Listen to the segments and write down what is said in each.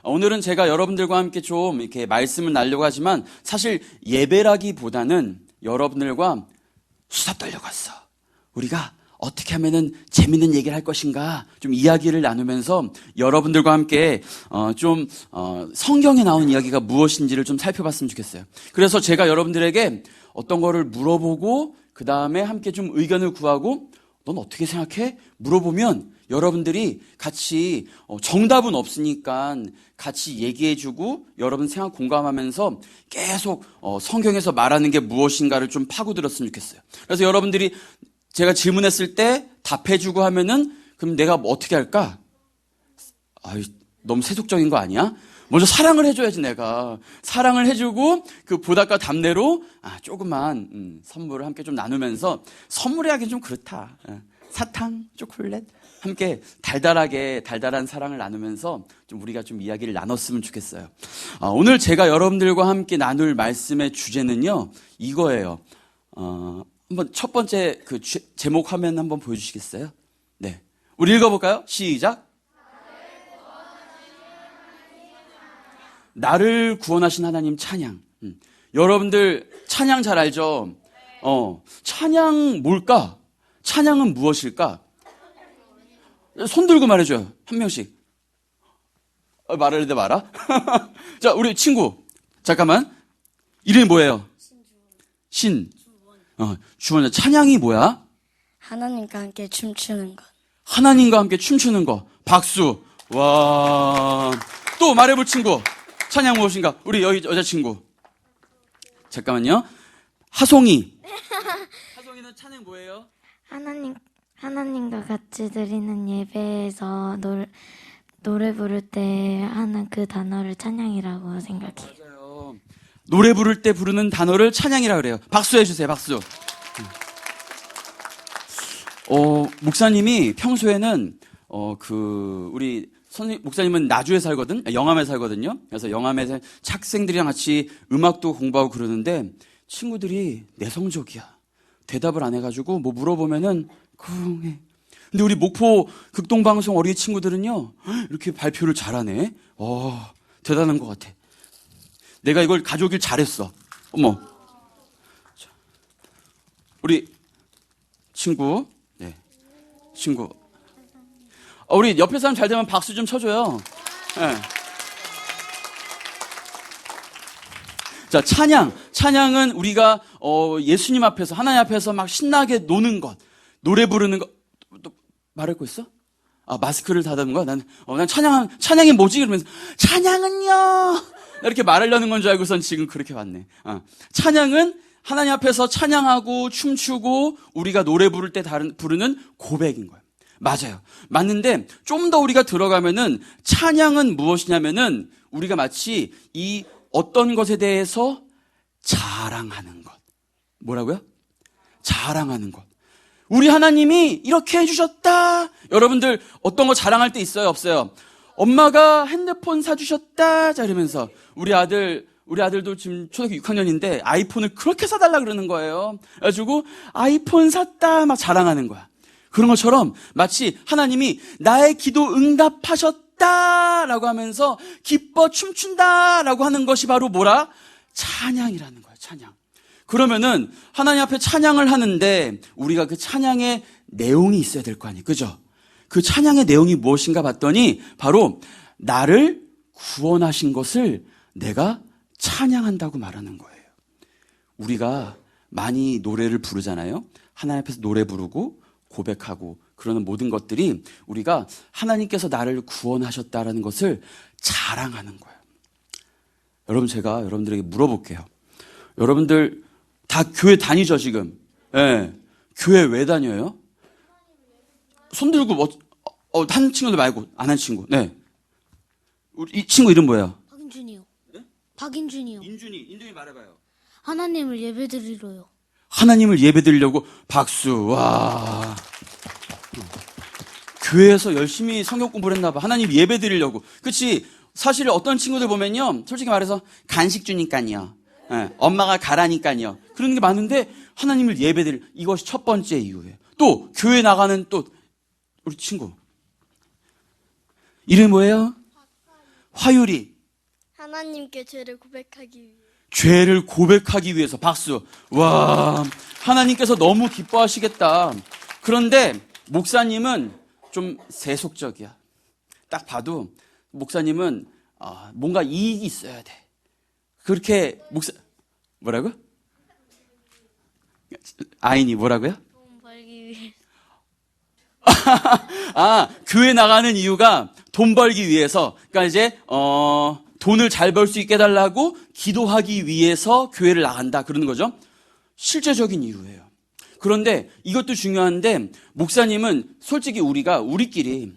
오늘은 제가 여러분들과 함께 좀 이렇게 말씀을 나누려고 하지만 사실 예배라기보다는 여러분들과 수다 떨려고 왔어. 우리가 어떻게 하면은 재밌는 얘기를 할 것인가 좀 이야기를 나누면서 여러분들과 함께 성경에 나오는 이야기가 무엇인지를 좀 살펴봤으면 좋겠어요. 그래서 제가 여러분들에게 어떤 거를 물어보고 그 다음에 함께 좀 의견을 구하고 넌 어떻게 생각해? 물어보면 여러분들이 같이 정답은 없으니까 같이 얘기해주고 여러분 생각 공감하면서 계속 성경에서 말하는 게 무엇인가를 좀 파고들었으면 좋겠어요. 그래서 여러분들이 제가 질문했을 때 답해주고 하면은 그럼 내가 뭐 어떻게 할까? 너무 세속적인 거 아니야? 먼저 사랑을 해줘야지. 내가 사랑을 해주고 그 보답과 답례로 조그만 선물을 함께 좀 나누면서, 선물이 하긴 좀 그렇다. 사탕, 초콜릿 함께 달달한 사랑을 나누면서 좀 우리가 좀 이야기를 나눴으면 좋겠어요. 오늘 제가 여러분들과 함께 나눌 말씀의 주제는요, 이거예요. 한번 첫 번째 그 제목 화면 한번 보여주시겠어요? 네, 우리 읽어볼까요? 시작. 나를 구원하신 하나님 찬양. 여러분들 찬양 잘 알죠? 찬양 뭘까? 찬양은 무엇일까? 손 들고 말해줘요. 한 명씩. 말을 해도 말아? 자, 우리 친구. 잠깐만. 이름이 뭐예요? 주원. 찬양이 뭐야? 하나님과 함께 춤추는 것. 하나님과 함께 춤추는 거. 박수. 와. 또 말해볼 친구. 찬양 무엇인가? 우리 여자친구. 잠깐만요. 하송이. 하송이는 찬양 뭐예요? 하나님과 같이 드리는 예배에서 노래 부를 때 하는 그 단어를 찬양이라고 생각해요. 맞아요. 노래 부를 때 부르는 단어를 찬양이라고 그래요. 박수 해주세요. 박수. 목사님이 평소에는 우리 목사님은 나주에 살거든, 영암에 살거든요. 그래서 영암에 학생들이랑 같이 음악도 공부하고 그러는데 친구들이 내성적이야. 대답을 안 해가지고 뭐 물어보면은 쿵해. 근데 우리 목포 극동방송 어린이 친구들은요, 이렇게 발표를 잘하네. 대단한 것 같아. 내가 이걸 가져오길 잘했어. 어머. 우리 친구, 친구. 우리 옆에 사람 잘 되면 박수 좀 쳐줘요. 네. 자, 찬양은 우리가 예수님 앞에서, 하나님 앞에서 막 신나게 노는 것, 노래 부르는 것. 또 말할 거 있어? 마스크를 닫는 거야? 난 찬양이 뭐지? 그러면서 찬양은요, 이렇게 말하려는 건 줄 알고선 지금 그렇게 왔네. 찬양은 하나님 앞에서 찬양하고 춤추고 우리가 노래 부를 때 부르는 고백인 거예요. 맞아요. 맞는데 좀 더 우리가 들어가면은 찬양은 무엇이냐면은 우리가 마치 이 어떤 것에 대해서 자랑하는 것. 뭐라고요? 자랑하는 것. 우리 하나님이 이렇게 해주셨다. 여러분들 어떤 거 자랑할 때 있어요? 없어요? 엄마가 핸드폰 사주셨다. 자, 이러면서 우리 아들도 지금 초등학교 6학년인데 아이폰을 그렇게 사달라 그러는 거예요. 그래가지고 아이폰 샀다 막 자랑하는 거야. 그런 것처럼 마치 하나님이 나의 기도 응답하셨다라고 하면서 기뻐 춤춘다라고 하는 것이 바로 뭐라? 찬양이라는 거야. 찬양. 그러면은 하나님 앞에 찬양을 하는데 우리가 그 찬양의 내용이 있어야 될 거 아니에요. 그죠? 그 찬양의 내용이 무엇인가 봤더니 바로 나를 구원하신 것을 내가 찬양한다고 말하는 거예요. 우리가 많이 노래를 부르잖아요. 하나님 앞에서 노래 부르고 고백하고 그러는 모든 것들이 우리가 하나님께서 나를 구원하셨다라는 것을 자랑하는 거예요. 여러분, 제가 여러분들에게 물어볼게요. 여러분들 다 교회 다니죠, 지금? 예. 교회 왜 다녀요? 손 들고 한 친구들 말고 안 한 친구. 네. 이 친구 이름 뭐예요? 박인준이요. 네? 박인준이요. 인준이 말해봐요. 하나님을 예배드리러요. 하나님을 예배드리려고. 박수. 와. 교회에서 열심히 성경 공부를 했나 봐. 하나님 예배드리려고. 그치? 사실 어떤 친구들 보면요, 솔직히 말해서 간식 주니까요. 네, 엄마가 가라니까요. 그런 게 많은데 하나님을 예배드릴, 이것이 첫 번째 이유예요. 또 교회 나가는 또 우리 친구 이름이 뭐예요? 화율이 하나님께 죄를 고백하기 위해. 죄를 고백하기 위해서. 박수. 와, 하나님께서 너무 기뻐하시겠다. 그런데 목사님은 좀 세속적이야. 딱 봐도 목사님은 뭔가 이익이 있어야 돼. 그렇게 뭐라고? 아인이 뭐라고요? 돈 벌기 위해. 교회 나가는 이유가 돈 벌기 위해서. 그러니까 이제 돈을 잘 벌 수 있게 해달라고 기도하기 위해서 교회를 나간다 그러는 거죠. 실제적인 이유예요. 그런데 이것도 중요한데 목사님은 솔직히 우리끼리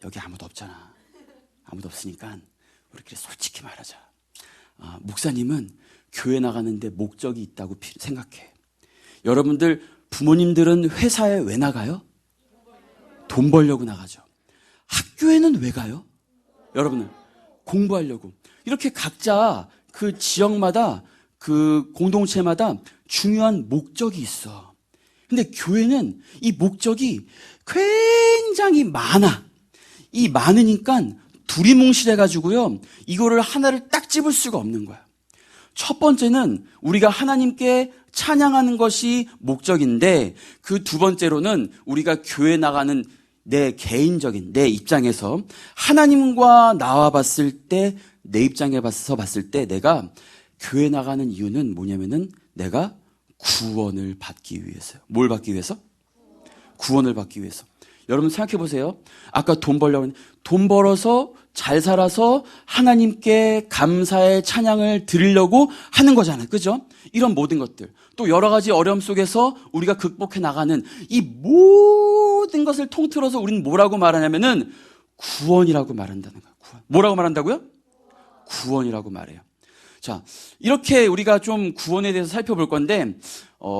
여기 아무도 없잖아. 아무도 없으니까 우리끼리 솔직히 말하자. 목사님은 교회 나가는데 목적이 있다고 생각해. 여러분들 부모님들은 회사에 왜 나가요? 돈 벌려고 나가죠. 학교에는 왜 가요? 여러분은 공부하려고. 이렇게 각자 그 지역마다 그 공동체마다 중요한 목적이 있어. 근데 교회는 이 목적이 굉장히 많아. 이 많으니까 두리뭉실해가지고요. 이거를 하나를 딱 집을 수가 없는 거야. 첫 번째는 우리가 하나님께 찬양하는 것이 목적인데 그 두 번째로는 우리가 교회 나가는 내 개인적인 내 입장에서 하나님과 나와 봤을 때 내 입장에서 봤을 때 내가 교회 나가는 이유는 뭐냐면은 내가 구원을 받기 위해서요. 뭘 받기 위해서? 구원을 받기 위해서. 여러분 생각해 보세요. 아까 돈 벌려고 했는데 돈 벌어서 잘 살아서 하나님께 감사의 찬양을 드리려고 하는 거잖아요. 그죠? 이런 모든 것들. 또 여러 가지 어려움 속에서 우리가 극복해 나가는 이 모든 것을 통틀어서 우리는 뭐라고 말하냐면은 구원이라고 말한다는 거예요. 구원. 뭐라고 말한다고요? 구원이라고 말해요. 자, 이렇게 우리가 좀 구원에 대해서 살펴볼 건데,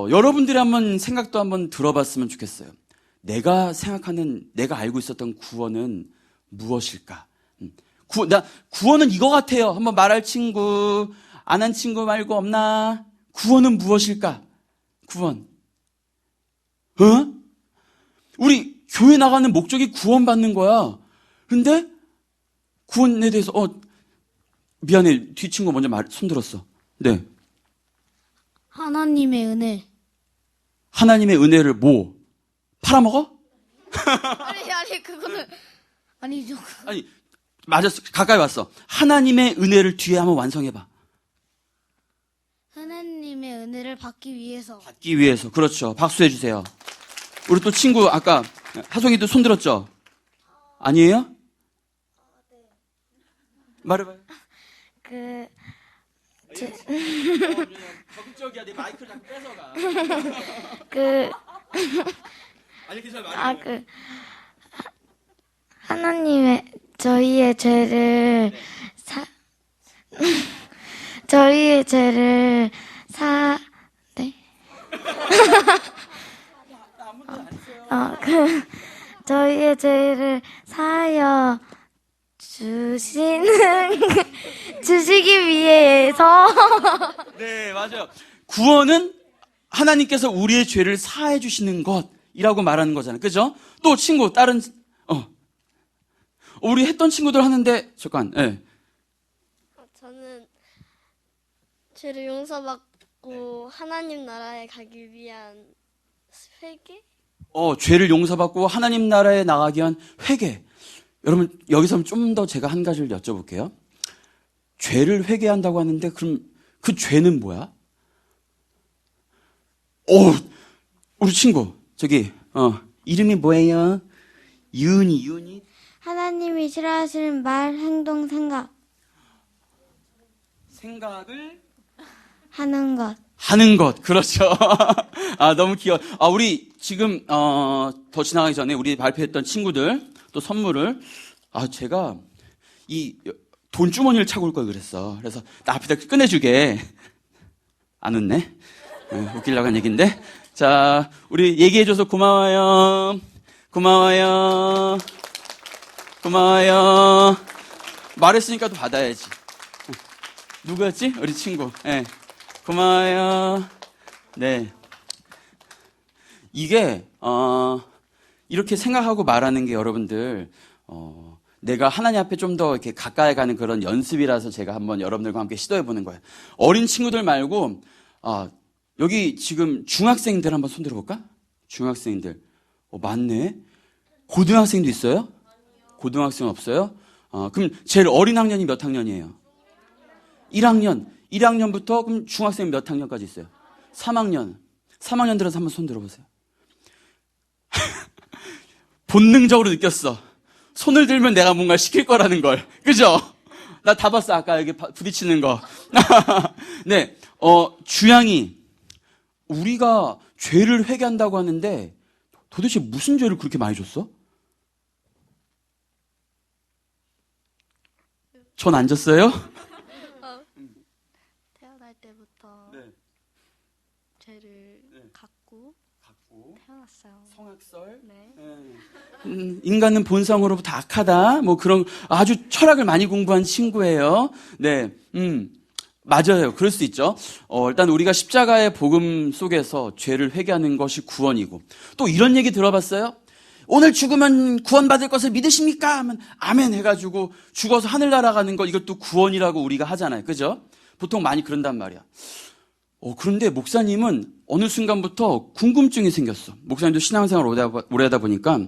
여러분들이 한번 생각도 한번 들어봤으면 좋겠어요. 내가 생각하는, 내가 알고 있었던 구원은 무엇일까? 구원은 이거 같아요. 한번 말할 친구, 안 한 친구 말고 없나? 구원은 무엇일까? 구원. 우리 교회 나가는 목적이 구원받는 거야. 근데 구원에 대해서, 미안해. 뒤 친구 먼저 손 들었어. 네. 하나님의 은혜. 하나님의 은혜를 뭐? 팔아먹어? 아니, 그거는. 아니죠. 아니, 맞았어. 가까이 왔어. 하나님의 은혜를 뒤에 한번 완성해봐. 하나님의 은혜를 받기 위해서. 받기 위해서. 그렇죠. 박수해 주세요. 우리 또 친구 아까 하송이도 손 들었죠? 아니에요? 말해봐요. 적극적이야. 내 마이크를 자꾸 뺏어가. 아니, 괜찮아. 하나님의 저희의 죄를 저희의 죄를 네? 저희의 죄를 사하여 주시기 위해서. 네, 맞아요. 구원은 하나님께서 우리의 죄를 사해 주시는 것이라고 말하는 거잖아요. 그죠? 또 친구, 다른, 우리 했던 친구들 하는데, 잠깐, 예. 저는 죄를 용서받고 하나님 나라에 가기 위한 회개? 죄를 용서받고 하나님 나라에 나가기 위한 회개. 여러분, 여기서 좀 더 제가 한 가지를 여쭤볼게요. 죄를 회개한다고 하는데, 그럼 그 죄는 뭐야? 우리 친구, 이름이 뭐예요? 유은이. 하나님이 싫어하시는 말, 행동, 생각. 생각을 하는 것. 그렇죠. 너무 귀여워. 우리 지금, 더 지나가기 전에 우리 발표했던 친구들, 또 선물을, 제가 돈 주머니를 차고 올 걸 그랬어. 그래서 나 앞에다 꺼내주게. 안 웃네? 웃기려고 한 얘기인데. 자, 우리 얘기해줘서 고마워요. 말했으니까 또 받아야지. 누구였지? 우리 친구. 네. 고마워요. 네. 이게, 이렇게 생각하고 말하는 게 여러분들, 내가 하나님 앞에 좀 더 이렇게 가까이 가는 그런 연습이라서 제가 한번 여러분들과 함께 시도해 보는 거예요. 어린 친구들 말고, 여기 지금 중학생들 한번 손 들어볼까? 중학생들. 많네. 고등학생도 있어요? 고등학생 없어요? 그럼 제일 어린 학년이 몇 학년이에요? 1학년. 1학년부터 그럼 중학생 몇 학년까지 있어요? 3학년. 3학년 들어서 한번 손 들어보세요. 본능적으로 느꼈어. 손을 들면 내가 뭔가 시킬 거라는 걸. 그죠? 나 다 봤어. 아까 여기 부딪히는 거. 네. 주양이 우리가 죄를 회개한다고 하는데 도대체 무슨 죄를 그렇게 많이 줬어? 전 안 졌어요? 태어날 때부터 네. 죄를 갖고 태어났어요. 성악설. 네. 인간은 본성으로부터 악하다. 뭐 그런 아주 철학을 많이 공부한 친구예요. 네. 맞아요. 그럴 수 있죠. 일단 우리가 십자가의 복음 속에서 죄를 회개하는 것이 구원이고 또 이런 얘기 들어봤어요? 오늘 죽으면 구원받을 것을 믿으십니까? 하면 아멘 해가지고 죽어서 하늘 날아가는 거 이것도 구원이라고 우리가 하잖아요. 그죠? 보통 많이 그런단 말이야. 그런데 목사님은 어느 순간부터 궁금증이 생겼어. 목사님도 신앙생활 오래 하다 보니까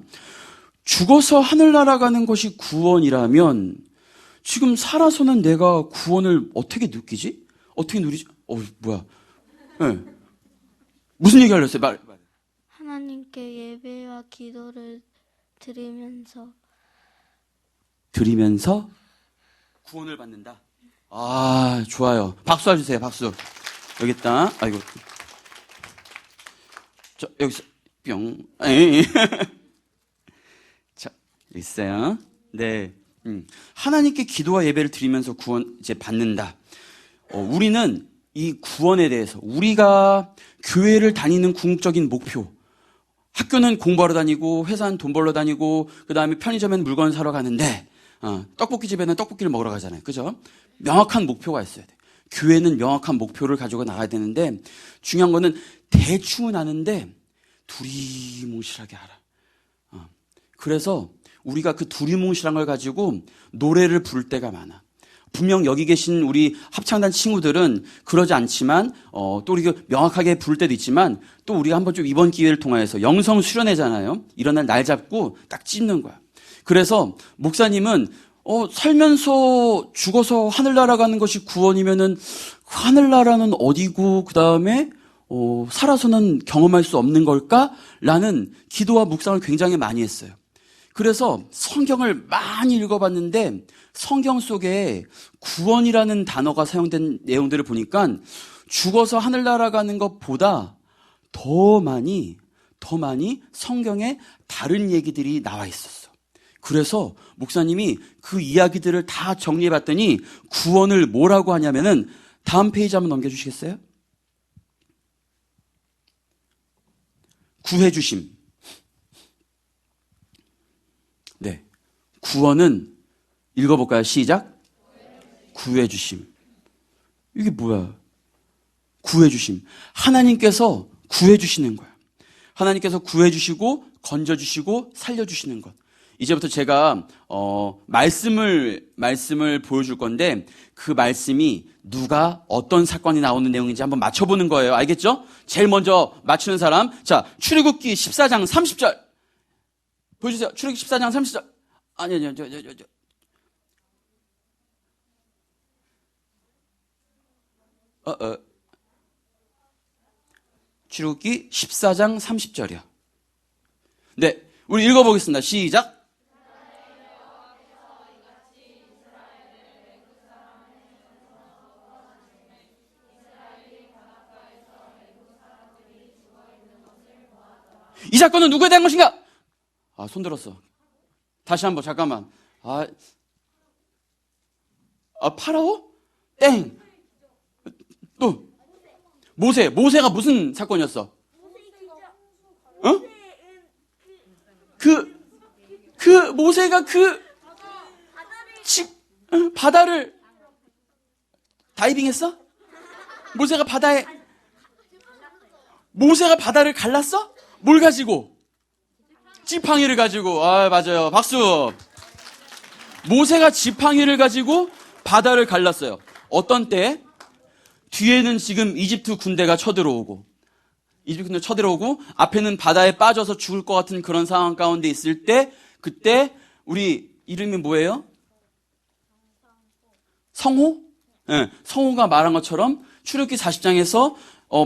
죽어서 하늘 날아가는 것이 구원이라면 지금 살아서는 내가 구원을 어떻게 느끼지? 어떻게 누리지? 뭐야? 네. 무슨 얘기 하려어요? 말. 하나님께 예배와 기도를 드리면서 구원을 받는다. 좋아요. 박수 해주세요. 박수. 여기 있다. 아이고. 여기서 뿅. 자, 여기 있어요. 네. 하나님께 기도와 예배를 드리면서 구원 이제 받는다. 우리는 이 구원에 대해서 우리가 교회를 다니는 궁극적인 목표. 학교는 공부하러 다니고 회사는 돈 벌러 다니고 그다음에 편의점에는 물건 사러 가는데 떡볶이 집에는 떡볶이를 먹으러 가잖아요. 그죠? 명확한 목표가 있어야 돼. 교회는 명확한 목표를 가지고 나가야 되는데 중요한 거는 대충은 아는데 두리뭉실하게 알아. 그래서 우리가 그 두리뭉실한 걸 가지고 노래를 부를 때가 많아. 분명 여기 계신 우리 합창단 친구들은 그러지 않지만 또 우리가 명확하게 부를 때도 있지만 또 우리가 한번 좀 이번 기회를 통해서 영성 수련회잖아요. 이런 날 잡고 딱 찝는 거야. 그래서 목사님은 살면서 죽어서 하늘나라 가는 것이 구원이면은 하늘나라는 어디고 그다음에 살아서는 경험할 수 없는 걸까라는 기도와 묵상을 굉장히 많이 했어요. 그래서 성경을 많이 읽어봤는데 성경 속에 구원이라는 단어가 사용된 내용들을 보니까 죽어서 하늘 날아가는 것보다 더 많이 성경에 다른 얘기들이 나와 있었어. 그래서 목사님이 그 이야기들을 다 정리해봤더니 구원을 뭐라고 하냐면은 다음 페이지 한번 넘겨주시겠어요? 구해주심. 네. 구원은 읽어볼까요? 시작. 구해주심. 이게 뭐야? 구해주심. 하나님께서 구해주시는 거야. 하나님께서 구해주시고 건져주시고 살려주시는 것. 이제부터 제가 말씀을 보여줄 건데 그 말씀이 누가 어떤 사건이 나오는 내용인지 한번 맞춰보는 거예요. 알겠죠? 제일 먼저 맞추는 사람. 자, 출애굽기 14장 30절 보여주세요. 출애굽기 14장 30절. 아니요. 출애굽기 14장 30절이요. 네, 우리 읽어보겠습니다. 시작. 이 사건은 누구에 대한 것인가? 손 들었어. 다시 한번 잠깐만. 파라오? 땡. 또 모세가 무슨 사건이었어? 모세가 바다를 다이빙했어? 모세가 바다를 갈랐어? 뭘 가지고? 지팡이를 가지고. 맞아요. 박수. 모세가 지팡이를 가지고 바다를 갈랐어요. 어떤 때? 뒤에는 지금 이집트 군대가 쳐들어오고 앞에는 바다에 빠져서 죽을 것 같은 그런 상황 가운데 있을 때, 그때 우리 이름이 뭐예요? 성호? 네, 성호가 말한 것처럼 출애굽기 40장에서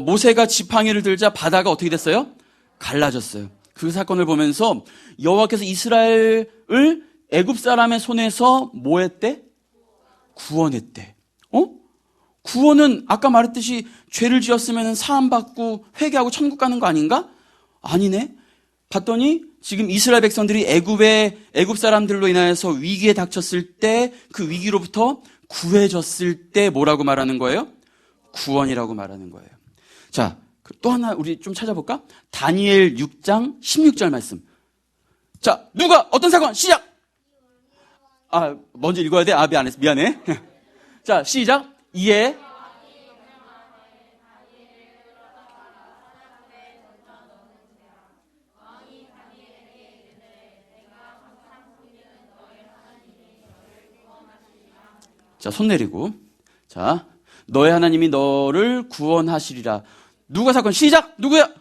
모세가 지팡이를 들자 바다가 어떻게 됐어요? 갈라졌어요. 그 사건을 보면서 여호와께서 이스라엘을 애굽 사람의 손에서 뭐 했대? 구원했대. 구원은 아까 말했듯이 죄를 지었으면 사함받고 회개하고 천국 가는 거 아닌가? 아니네. 봤더니 지금 이스라엘 백성들이 애굽 사람들로 인하여서 위기에 닥쳤을 때, 그 위기로부터 구해졌을 때 뭐라고 말하는 거예요? 구원이라고 말하는 거예요. 자, 또 하나 우리 좀 찾아볼까? 다니엘 6장 16절 말씀. 자, 누가 어떤 사건? 시작. 먼저 읽어야 돼. 안 했어. 미안해. 자, 시작. 이에 자, 손 내리고. 자, 너의 하나님이 너를 구원하시리라. 누가 사건? 시작! 누구야?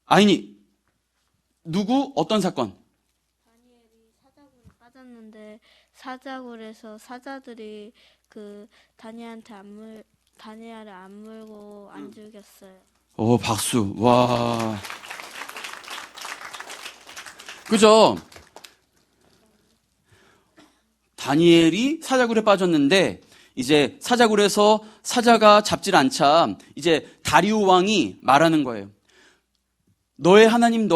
아니니. 누구? 어떤 사건? 다니엘이 사자굴에 빠졌는데 사자굴에서 사자들이 그 다니엘을 안 물고 안 죽였어요. 박수. 와. 그죠? 다니엘이 사자굴에 빠졌는데, 이제 사자굴에서 사자가 잡질 않자 이제 다리오 왕이 말하는 거예요. 너의 하나님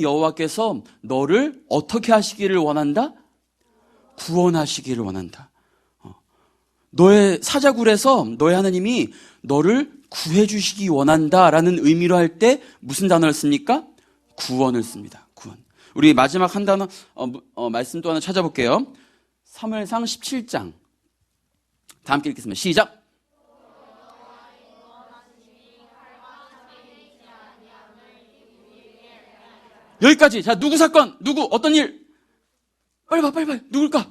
여호와께서 너를 어떻게 하시기를 원한다? 구원하시기를 원한다. 너의 사자굴에서 너의 하나님이 너를 구해주시기 원한다라는 의미로 할 때 무슨 단어를 씁니까? 구원을 씁니다. 구원. 우리 마지막 한 단어 말씀 또 하나 찾아볼게요. 사무엘상 17장. 다 함께 읽겠습니다. 시작. 여기까지. 자, 누구 사건? 누구? 어떤 일? 빨리 봐. 누굴까?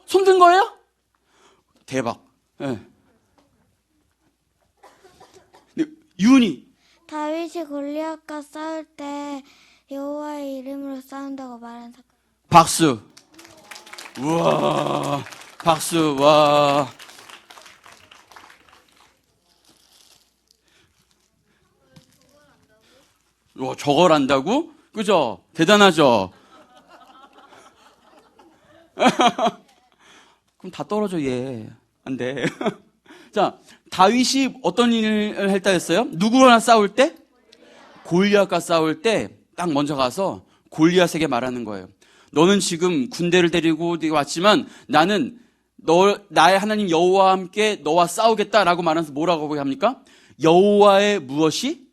손 든 거예요? 대박. 예. 네. 유은이. 다윗이 골리앗과 싸울 때 여호와의 이름으로 싸운다고 말한 사건. 박수. 우와. 박수. 와. 저걸 안다고? 그죠? 대단하죠? 그럼 다 떨어져, 얘. 안 돼. 자, 다윗이 어떤 일을 했다 했어요? 누구랑 싸울 때? 골리앗과 싸울 때 딱 먼저 가서 골리앗에게 말하는 거예요. 너는 지금 군대를 데리고 왔지만 나는 나의 하나님 여호와와 함께 너와 싸우겠다라고 말하면서 뭐라고 합니까? 여호와의 무엇이?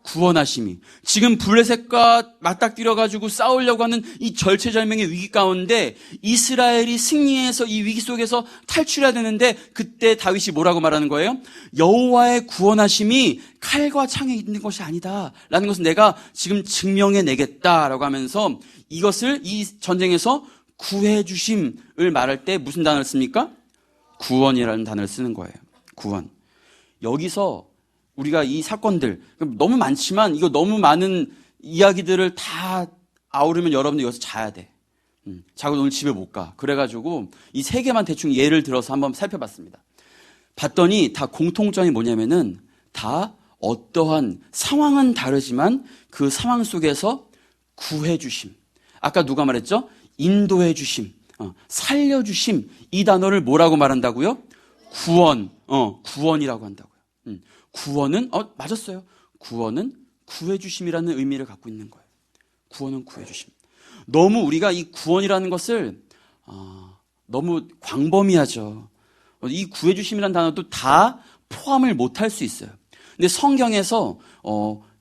구원하심이. 지금 블레셋과 맞닥뜨려가지고 싸우려고 하는 이 절체절명의 위기 가운데 이스라엘이 승리해서 이 위기 속에서 탈출해야 되는데, 그때 다윗이 뭐라고 말하는 거예요? 여호와의 구원하심이 칼과 창에 있는 것이 아니다 라는 것을 내가 지금 증명해내겠다라고 하면서 이것을 이 전쟁에서 구해주심을 말할 때 무슨 단어를 씁니까? 구원이라는 단어를 쓰는 거예요. 구원. 여기서 우리가 이 사건들 너무 많지만 이거 너무 많은 이야기들을 다 아우르면 여러분들 여기서 자야 돼. 자고 오늘 집에 못 가. 그래가지고 이 세 개만 대충 예를 들어서 한번 살펴봤습니다. 봤더니 다 공통점이 뭐냐면은 다 어떠한 상황은 다르지만 그 상황 속에서 구해주심. 아까 누가 말했죠? 인도해주심, 살려주심. 이 단어를 뭐라고 말한다고요? 구원, 구원이라고 한다고요. 구원은 맞았어요. 구원은 구해주심이라는 의미를 갖고 있는 거예요. 구원은 구해주심. 너무 우리가 이 구원이라는 것을 너무 광범위하죠. 이 구해주심이라는 단어도 다 포함을 못할 수 있어요. 근데 성경에서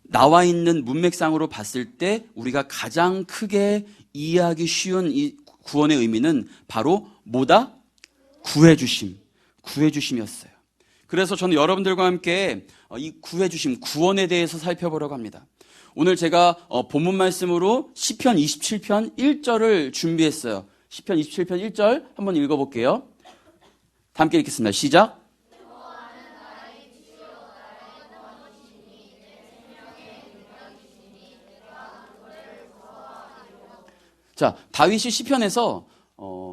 나와 있는 문맥상으로 봤을 때 우리가 가장 크게 이해하기 쉬운 이 구원의 의미는 바로 뭐다? 구해주심이었어요. 그래서 저는 여러분들과 함께 이 구해주심, 구원에 대해서 살펴보려고 합니다. 오늘 제가 본문 말씀으로 시편 27편 1절을 준비했어요. 시편 27편 1절 한번 읽어볼게요. 다 함께 읽겠습니다. 시작. 자, 다윗이 시편에서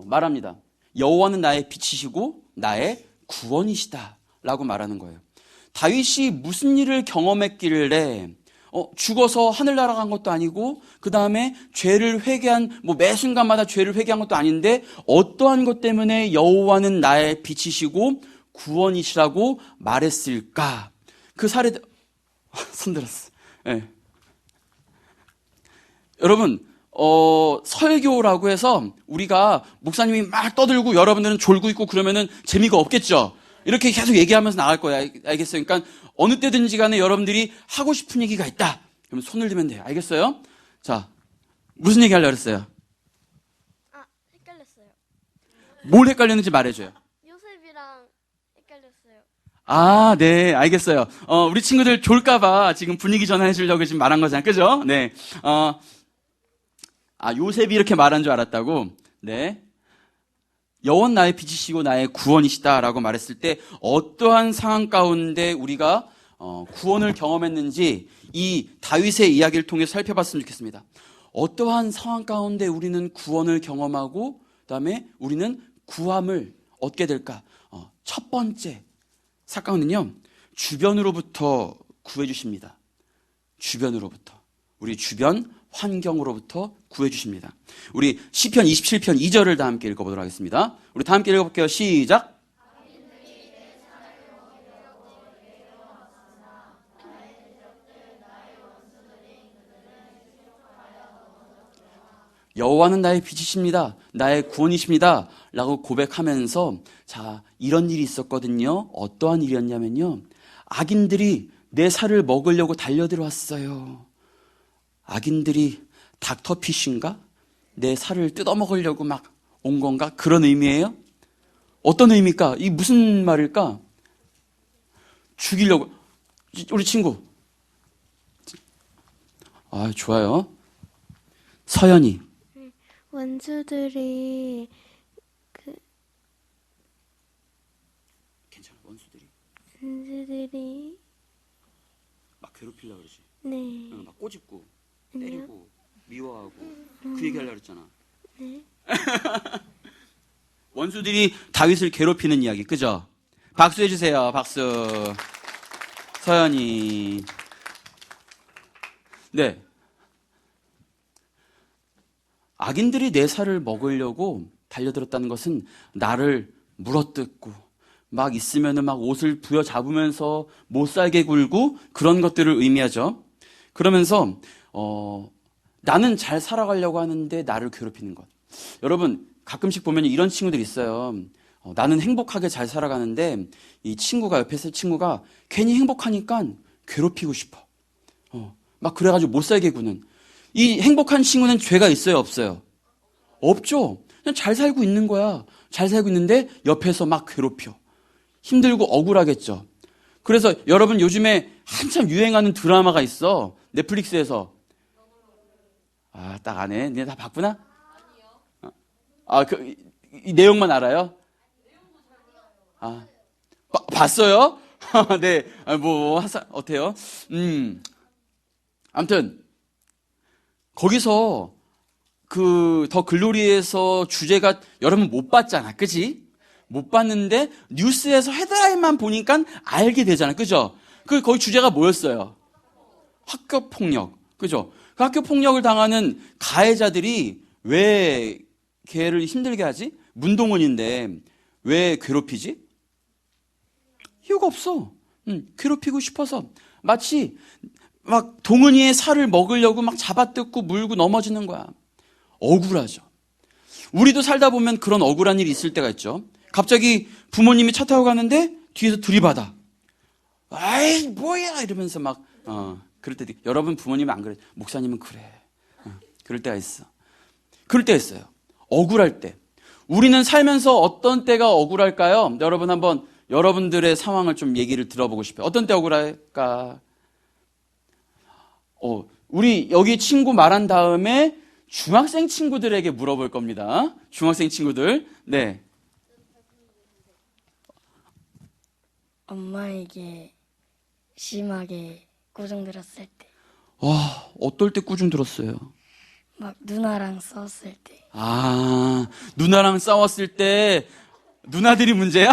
말합니다. 여호와는 나의 빛이시고 나의 구원이시다 라고 말하는 거예요. 다윗이 무슨 일을 경험했길래 죽어서 하늘나라 간 것도 아니고 그 다음에 죄를 회개한 매 순간마다 죄를 회개한 것도 아닌데 어떠한 것 때문에 여호와는 나의 빛이시고 구원이시라고 말했을까? 그 사례 손들었어. 네. 여러분 설교라고 해서 우리가 목사님이 막 떠들고 여러분들은 졸고 있고 그러면은 재미가 없겠죠. 이렇게 계속 얘기하면서 나갈 거야. 알겠어요? 그러니까 어느 때든지 간에 여러분들이 하고 싶은 얘기가 있다. 그러면 손을 들면 돼요. 알겠어요? 자, 무슨 얘기 하려고 그랬어요? 헷갈렸어요. 뭘 헷갈렸는지 말해줘요. 요셉이랑 헷갈렸어요. 아, 네, 알겠어요. 우리 친구들 졸까봐 지금 분위기 전환해주려고 지금 말한 거잖아요. 그죠? 네. 요셉이 이렇게 말한 줄 알았다고? 네. 여호와는 나의 빛이시고 나의 구원이시다라고 말했을 때 어떠한 상황 가운데 우리가 구원을 경험했는지 이 다윗의 이야기를 통해서 살펴봤으면 좋겠습니다. 어떠한 상황 가운데 우리는 구원을 경험하고 그다음에 우리는 구함을 얻게 될까? 첫 번째 사건은요. 주변으로부터 구해 주십니다. 주변으로부터. 우리 주변 환경으로부터 구해 주십니다. 우리 시편 27편 2절을 다 함께 읽어보도록 하겠습니다. 우리 다 함께 읽어볼게요. 시작. 여호와는 나의 빛이십니다. 나의 구원이십니다. 라고 고백하면서 자, 이런 일이 있었거든요. 어떠한 일이었냐면요. 악인들이 내 살을 먹으려고 달려들어왔어요. 악인들이 닥터피쉬인가? 내 살을 뜯어먹으려고 막 온 건가? 그런 의미예요? 어떤 의미일까? 이 무슨 말일까? 죽이려고. 우리 친구. 좋아요. 서연이. 원수들이 괜찮아, 원수들이. 막 괴롭히려고 그러지. 네. 막 꼬집고, 때리고, 미워하고. 그 얘기 하려고 그랬잖아. 네. 원수들이 다윗을 괴롭히는 이야기, 그죠? 박수 해주세요, 박수. 서연이. 네. 악인들이 내 살을 먹으려고 달려들었다는 것은 나를 물어뜯고 막 있으면은 막 옷을 부여잡으면서 못 살게 굴고 그런 것들을 의미하죠. 그러면서 나는 잘 살아가려고 하는데 나를 괴롭히는 것. 여러분 가끔씩 보면 이런 친구들이 있어요. 나는 행복하게 잘 살아가는데 이 친구가 옆에 있을 친구가 괜히 행복하니까 괴롭히고 싶어. 막 그래가지고 못 살게 구는. 이 행복한 친구는 죄가 있어요, 없어요? 없죠. 그냥 잘 살고 있는 거야. 잘 살고 있는데 옆에서 막 괴롭혀. 힘들고 억울하겠죠. 그래서 여러분 요즘에 한참 유행하는 드라마가 있어. 넷플릭스에서. 딱 안 해. 니네 다 봤구나? 이 내용만 알아요? 봤어요? 네. 어때요? 아무튼 거기서 더 글로리에서 주제가 여러분 못 봤잖아. 그지? 못 봤는데 뉴스에서 헤드라인만 보니까 알게 되잖아. 그죠? 거기 주제가 뭐였어요? 학교 폭력. 그죠? 그 학교 폭력을 당하는 가해자들이 왜 걔를 힘들게 하지? 문동원인데 왜 괴롭히지? 이유가 없어. 괴롭히고 싶어서. 마치 막 동은이의 살을 먹으려고 막 잡아뜯고 물고 넘어지는 거야. 억울하죠. 우리도 살다 보면 그런 억울한 일이 있을 때가 있죠. 갑자기 부모님이 차 타고 가는데 뒤에서 들이받아. 아이 뭐야 이러면서 막 그럴 때 여러분 부모님은 안 그래. 목사님은 그래. 그럴 때가 있어. 그럴 때가 있어요. 억울할 때. 우리는 살면서 어떤 때가 억울할까요? 여러분 한번 여러분들의 상황을 좀 얘기를 들어보고 싶어요. 어떤 때 억울할까? 우리 여기 친구 말한 다음에 중학생 친구들에게 물어볼 겁니다. 중학생 친구들. 네. 엄마에게 심하게 꾸중 들었을 때, 와, 어떨 때 꾸중 들었어요? 막 누나랑 싸웠을 때, 아, 누나랑 싸웠을 때, 누나들이 문제야?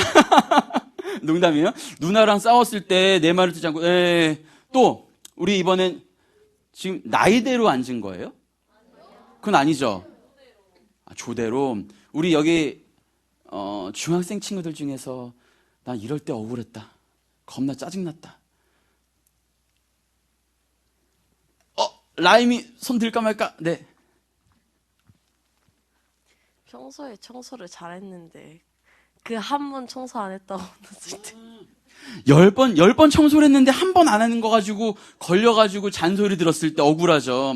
농담이에요? 누나랑 싸웠을 때 내 말을 듣지 않고, 또, 우리 이번엔 지금 나이대로 앉은 거예요? 그건 아니죠? 아, 조대로. 우리 여기, 중학생 친구들 중에서 난 이럴 때 억울했다. 겁나 짜증났다. 라임이 손 들까 말까? 네. 평소에 청소를 잘했는데 그 한 번 청소 안 했다고 혼났을 때 10번 청소를 했는데 한 번 안 하는 거 가지고 걸려가지고 잔소리 들었을 때 억울하죠.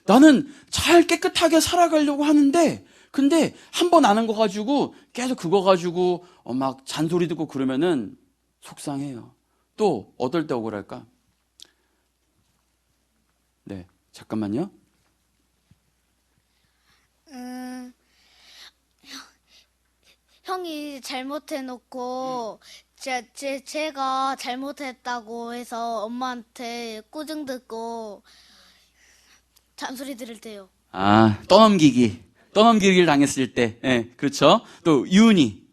나는 잘 깨끗하게 살아가려고 하는데, 근데 한 번 안 한 거 가지고 계속 그거 가지고 막 잔소리 듣고 그러면은 속상해요. 또 어떨 때 억울할까? 네, 잠깐만요. 형이 잘못해놓고 제가 잘못했다고 해서 엄마한테 꾸중 듣고 잔소리 들을 때요. 아, 떠넘기기를 당했을 때, 그렇죠. 또 유은이.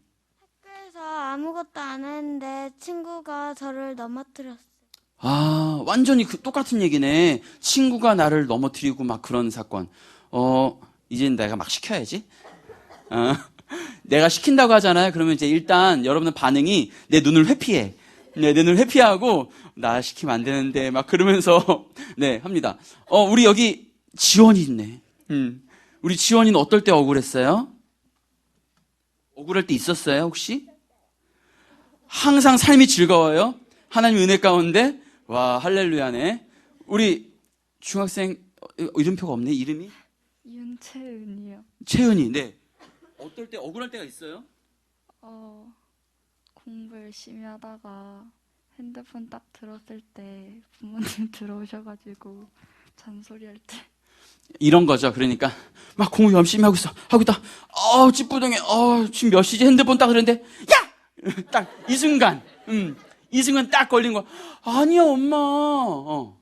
학교에서 아무것도 안 했는데 친구가 저를 넘어뜨렸어요. 아, 완전히 똑같은 얘기네. 친구가 나를 넘어뜨리고 막 그런 사건. 이젠 내가 막 시켜야지. 내가 시킨다고 하잖아요. 그러면 이제 일단 여러분의 반응이 내 눈을 회피해. 네, 내 눈을 회피하고 나 시키면 안 되는데 막 그러면서 네, 합니다. 우리 여기 지원이 있네. 우리 지원이는 어떨 때 억울했어요? 억울할 때 있었어요, 혹시? 항상 삶이 즐거워요? 하나님 은혜 가운데? 와, 할렐루야네. 우리 중학생 이름표가 없네, 이름이? 윤채은이요. 채은이, 네. 어떨 때 억울할 때가 있어요? 공부 열심히 하다가 핸드폰 딱 들었을 때 부모님 들어오셔가지고 잔소리할 때. 이런 거죠. 그러니까 막 공부 열심히 하고 있다. 찌뿌둥해. 지금 몇 시지? 핸드폰 딱 그랬는데 야! 딱 이 순간. 이 순간 딱 걸린 거. 아니야, 엄마.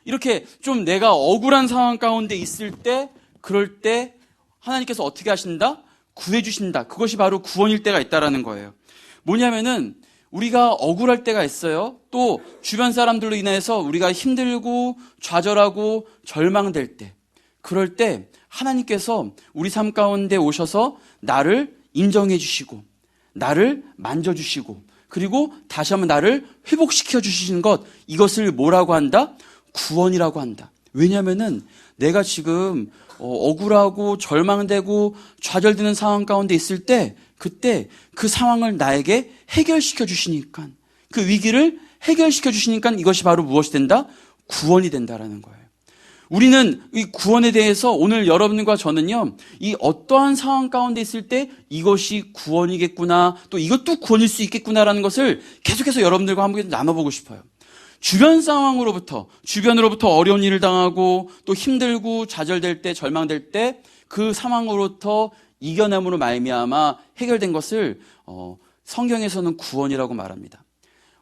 이렇게 좀 내가 억울한 상황 가운데 있을 때, 그럴 때 하나님께서 어떻게 하신다? 구해주신다. 그것이 바로 구원일 때가 있다라는 거예요. 뭐냐면은 우리가 억울할 때가 있어요. 또 주변 사람들로 인해서 우리가 힘들고 좌절하고 절망될 때, 그럴 때 하나님께서 우리 삶 가운데 오셔서 나를 인정해 주시고 나를 만져주시고 그리고 다시 한번 나를 회복시켜 주시는 것, 이것을 뭐라고 한다? 구원이라고 한다. 왜냐하면은 내가 지금 억울하고 절망되고 좌절되는 상황 가운데 있을 때, 그때 그 상황을 나에게 해결시켜 주시니까, 그 위기를 해결시켜 주시니까 이것이 바로 무엇이 된다? 구원이 된다라는 거예요. 우리는 이 구원에 대해서 오늘 여러분과 저는요, 이 어떠한 상황 가운데 있을 때 이것이 구원이겠구나, 또 이것도 구원일 수 있겠구나라는 것을 계속해서 여러분들과 함께 나눠보고 싶어요. 주변 상황으로부터, 주변으로부터 어려운 일을 당하고 또 힘들고 좌절될 때, 절망될 때 그 상황으로부터 이겨냄으로 말미암아 해결된 것을 성경에서는 구원이라고 말합니다.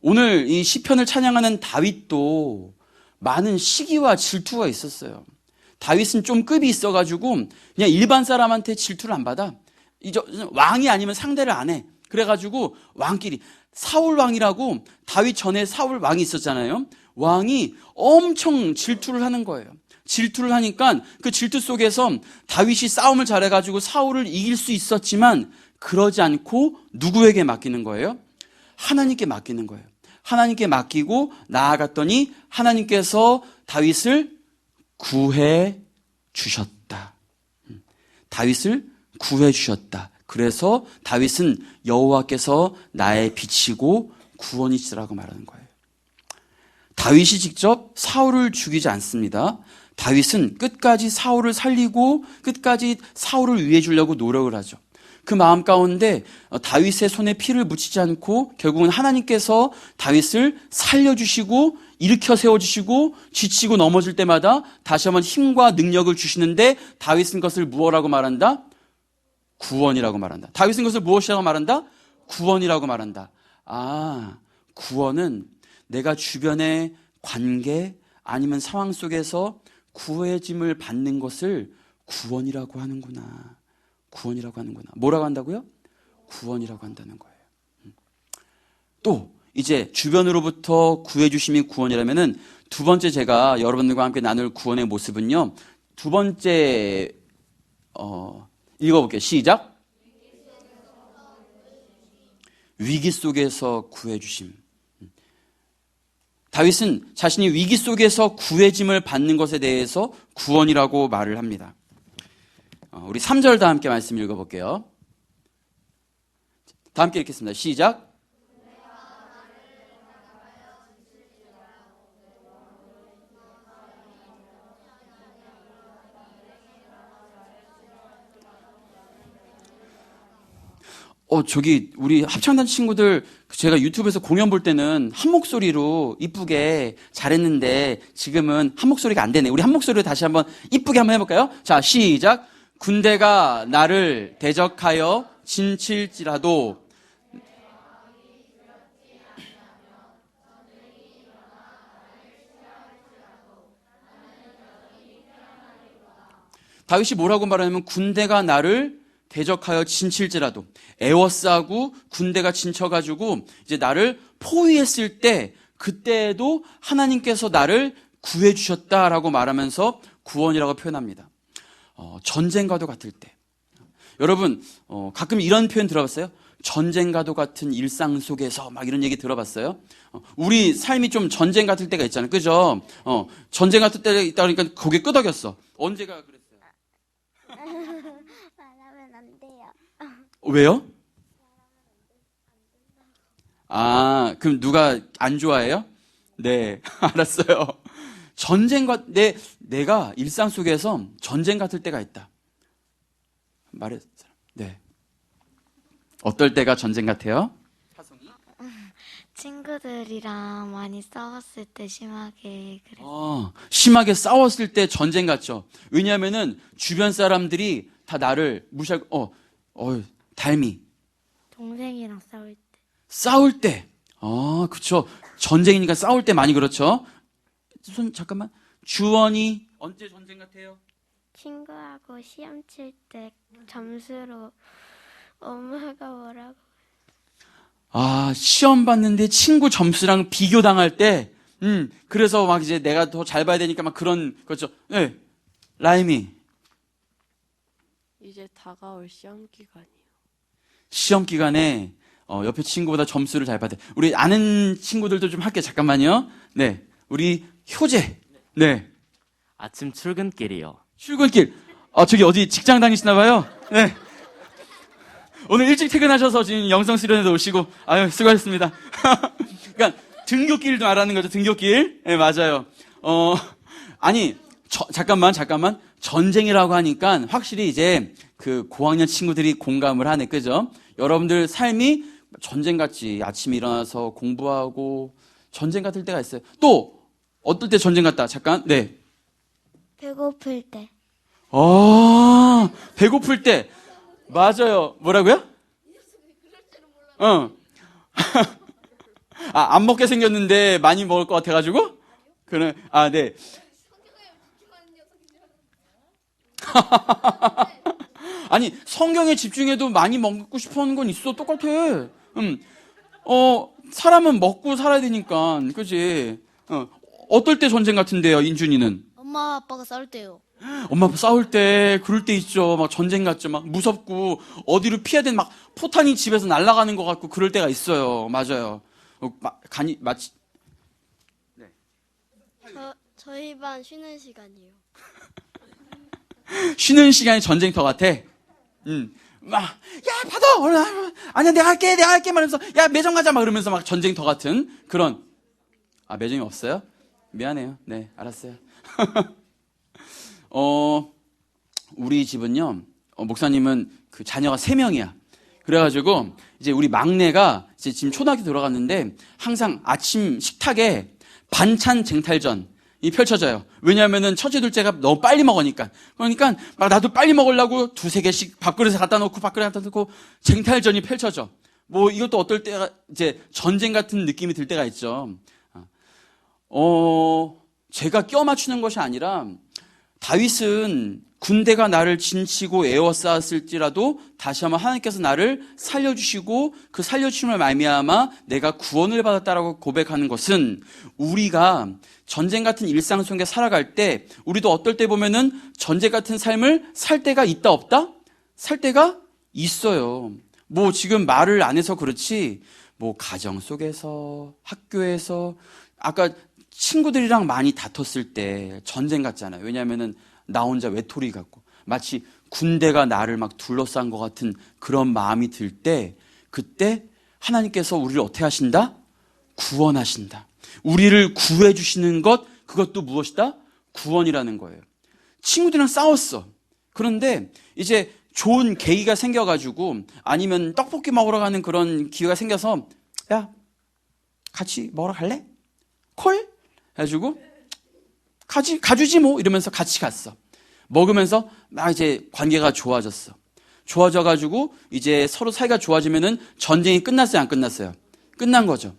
오늘 이 시편을 찬양하는 다윗도 많은 시기와 질투가 있었어요. 다윗은 좀 급이 있어가지고 그냥 일반 사람한테 질투를 안 받아. 왕이 아니면 상대를 안 해. 그래가지고 왕끼리, 사울 왕이라고, 다윗 전에 사울 왕이 있었잖아요. 왕이 엄청 질투를 하는 거예요. 질투를 하니까 그 질투 속에서 다윗이 싸움을 잘해가지고 사울을 이길 수 있었지만 그러지 않고 누구에게 맡기는 거예요? 하나님께 맡기는 거예요. 하나님께 맡기고 나아갔더니 하나님께서 다윗을 구해 주셨다. 다윗을 구해 주셨다. 그래서 다윗은 여호와께서 나의 빛이고 구원이시라고 말하는 거예요. 다윗이 직접 사울을 죽이지 않습니다. 다윗은 끝까지 사울을 살리고 끝까지 사울을 위해 주려고 노력을 하죠. 그 마음 가운데 다윗의 손에 피를 묻히지 않고 결국은 하나님께서 다윗을 살려주시고 일으켜 세워주시고 지치고 넘어질 때마다 다시 한번 힘과 능력을 주시는데 다윗은 것을 무엇이라고 말한다? 구원이라고 말한다. 다윗은 것을 무엇이라고 말한다? 구원이라고 말한다. 아, 구원은 내가 주변의 관계 아니면 상황 속에서 구해짐을 받는 것을 구원이라고 하는구나. 구원이라고 하는구나. 뭐라고 한다고요? 구원이라고 한다는 거예요. 또 이제 주변으로부터 구해주심이 구원이라면은 두 번째 제가 여러분들과 함께 나눌 구원의 모습은요. 두 번째 읽어볼게요. 시작. 위기 속에서 구해주심. 다윗은 자신이 위기 속에서 구해짐을 받는 것에 대해서 구원이라고 말을 합니다. 우리 3절 다 함께 말씀 읽어볼게요. 다 함께 읽겠습니다. 시작. 저기 우리 합창단 친구들 제가 유튜브에서 공연 볼 때는 한 목소리로 이쁘게 잘했는데 지금은 한 목소리가 안 되네. 우리 한 목소리로 다시 한번 이쁘게 한번 해볼까요? 자, 시작. 군대가 나를 대적하여 진칠지라도 다윗이 뭐라고 말하냐면 군대가 나를 대적하여 진칠지라도 에워싸고 군대가 진쳐가지고 이제 나를 포위했을 때 그때에도 하나님께서 나를 구해주셨다라고 말하면서 구원이라고 표현합니다. 전쟁과도 같을 때 여러분 가끔 이런 표현 들어봤어요? 전쟁과도 같은 일상 속에서 막 이런 얘기 들어봤어요? 우리 삶이 좀 전쟁 같을 때가 있잖아요. 그죠? 전쟁 같을 때가 있다 그러니까 고개 끄덕였어. 언제가 그랬어요? 말하면 안 돼요. 왜요? 아, 그럼 누가 안 좋아해요? 네, 알았어요. 전쟁과 내가 일상 속에서 전쟁 같을 때가 있다. 말했어요. 네. 어떨 때가 전쟁 같아요? 친구들이랑 많이 싸웠을 때 심하게 그랬어요. 심하게 싸웠을 때 전쟁 같죠. 왜냐하면은 주변 사람들이 다 나를 무시하고, 달미. 동생이랑 싸울 때. 싸울 때. 그쵸. 전쟁이니까 싸울 때 많이 그렇죠. 잠깐만. 주원이 언제 전쟁 같아요? 친구하고 시험 칠 때 점수로 엄마가 뭐라고. 시험 봤는데 친구 점수랑 비교당할 때, 그래서 막 이제 내가 더 잘 봐야 되니까 막 그런, 그렇죠. 네. 라임이. 이제 다가올 시험 기간이요. 시험 기간에, 옆에 친구보다 점수를 잘 받아. 우리 아는 친구들도 좀 할게요. 잠깐만요. 네. 우리 효재. 네. 아침 출근길이요. 출근길. 저기 어디 직장 다니시나 봐요. 네. 오늘 일찍 퇴근하셔서 지금 영상 수련회도 오시고, 아유, 수고하셨습니다. 그러니까, 등굣길도 말하는 거죠, 등굣길. 네, 맞아요. 아니, 잠깐만. 전쟁이라고 하니까 확실히 이제 그 고학년 친구들이 공감을 하네, 그죠? 여러분들 삶이 전쟁같이 아침에 일어나서 공부하고 전쟁 같을 때가 있어요. 또, 어떨 때 전쟁 같다? 잠깐, 네. 배고플 때. 배고플 때. 맞아요. 뭐라고요? 안 먹게 생겼는데 많이 먹을 것 같아가지고? 그래, 네. 아니, 성경에 집중해도 많이 먹고 싶어 하는 건 있어. 똑같아. 사람은 먹고 살아야 되니까. 그지? 어떨 때 전쟁 같은데요, 인준이는? 엄마 아빠가 싸울 때요. 엄마 아빠 싸울 때 그럴 때 있죠. 막 전쟁 같죠. 막 무섭고 어디로 피해야 되는 막 포탄이 집에서 날아가는 것 같고 그럴 때가 있어요. 맞아요. 마치 저희 반 쉬는 시간이요. 쉬는 시간이 전쟁터 같아. 받아. 아니야, 내가 할게 말하면서 야, 매점 가자 막 이러면서 막 전쟁터 같은 그런. 매점이 없어요? 미안해요. 네, 알았어요. 우리 집은요, 목사님은 그 자녀가 3명이야. 그래가지고, 이제 우리 막내가 이제 지금 초등학교 들어갔는데, 항상 아침 식탁에 반찬 쟁탈전이 펼쳐져요. 왜냐하면은 첫째, 둘째가 너무 빨리 먹으니까. 그러니까 막 나도 빨리 먹으려고 두세 개씩 밥그릇에 갖다 놓고 쟁탈전이 펼쳐져. 뭐 이것도 어떨 때가 이제 전쟁 같은 느낌이 들 때가 있죠. 제가 껴 맞추는 것이 아니라 다윗은 군대가 나를 진치고 에워싸았을지라도 다시 한번 하나님께서 나를 살려주시고 그 살려주심을 말미암아 내가 구원을 받았다라고 고백하는 것은 우리가 전쟁 같은 일상 속에 살아갈 때 우리도 어떨 때 보면은 전쟁 같은 삶을 살 때가 있다 없다? 살 때가 있어요. 뭐 지금 말을 안 해서 그렇지 뭐 가정 속에서 학교에서 아까 친구들이랑 많이 다퉜을 때 전쟁 같잖아요. 왜냐하면은 나 혼자 외톨이 같고 마치 군대가 나를 막 둘러싼 것 같은 그런 마음이 들 때 그때 하나님께서 우리를 어떻게 하신다? 구원하신다. 우리를 구해 주시는 것 그것도 무엇이다? 구원이라는 거예요. 친구들이랑 싸웠어. 그런데 이제 좋은 계기가 생겨가지고 아니면 떡볶이 먹으러 가는 그런 기회가 생겨서 야 같이 먹으러 갈래? 콜? 해가지고 가주지 뭐 이러면서 같이 갔어. 먹으면서 막 이제 관계가 좋아졌어. 좋아져가지고 이제 서로 사이가 좋아지면은 전쟁이 끝났어요, 안 끝났어요? 끝난 거죠.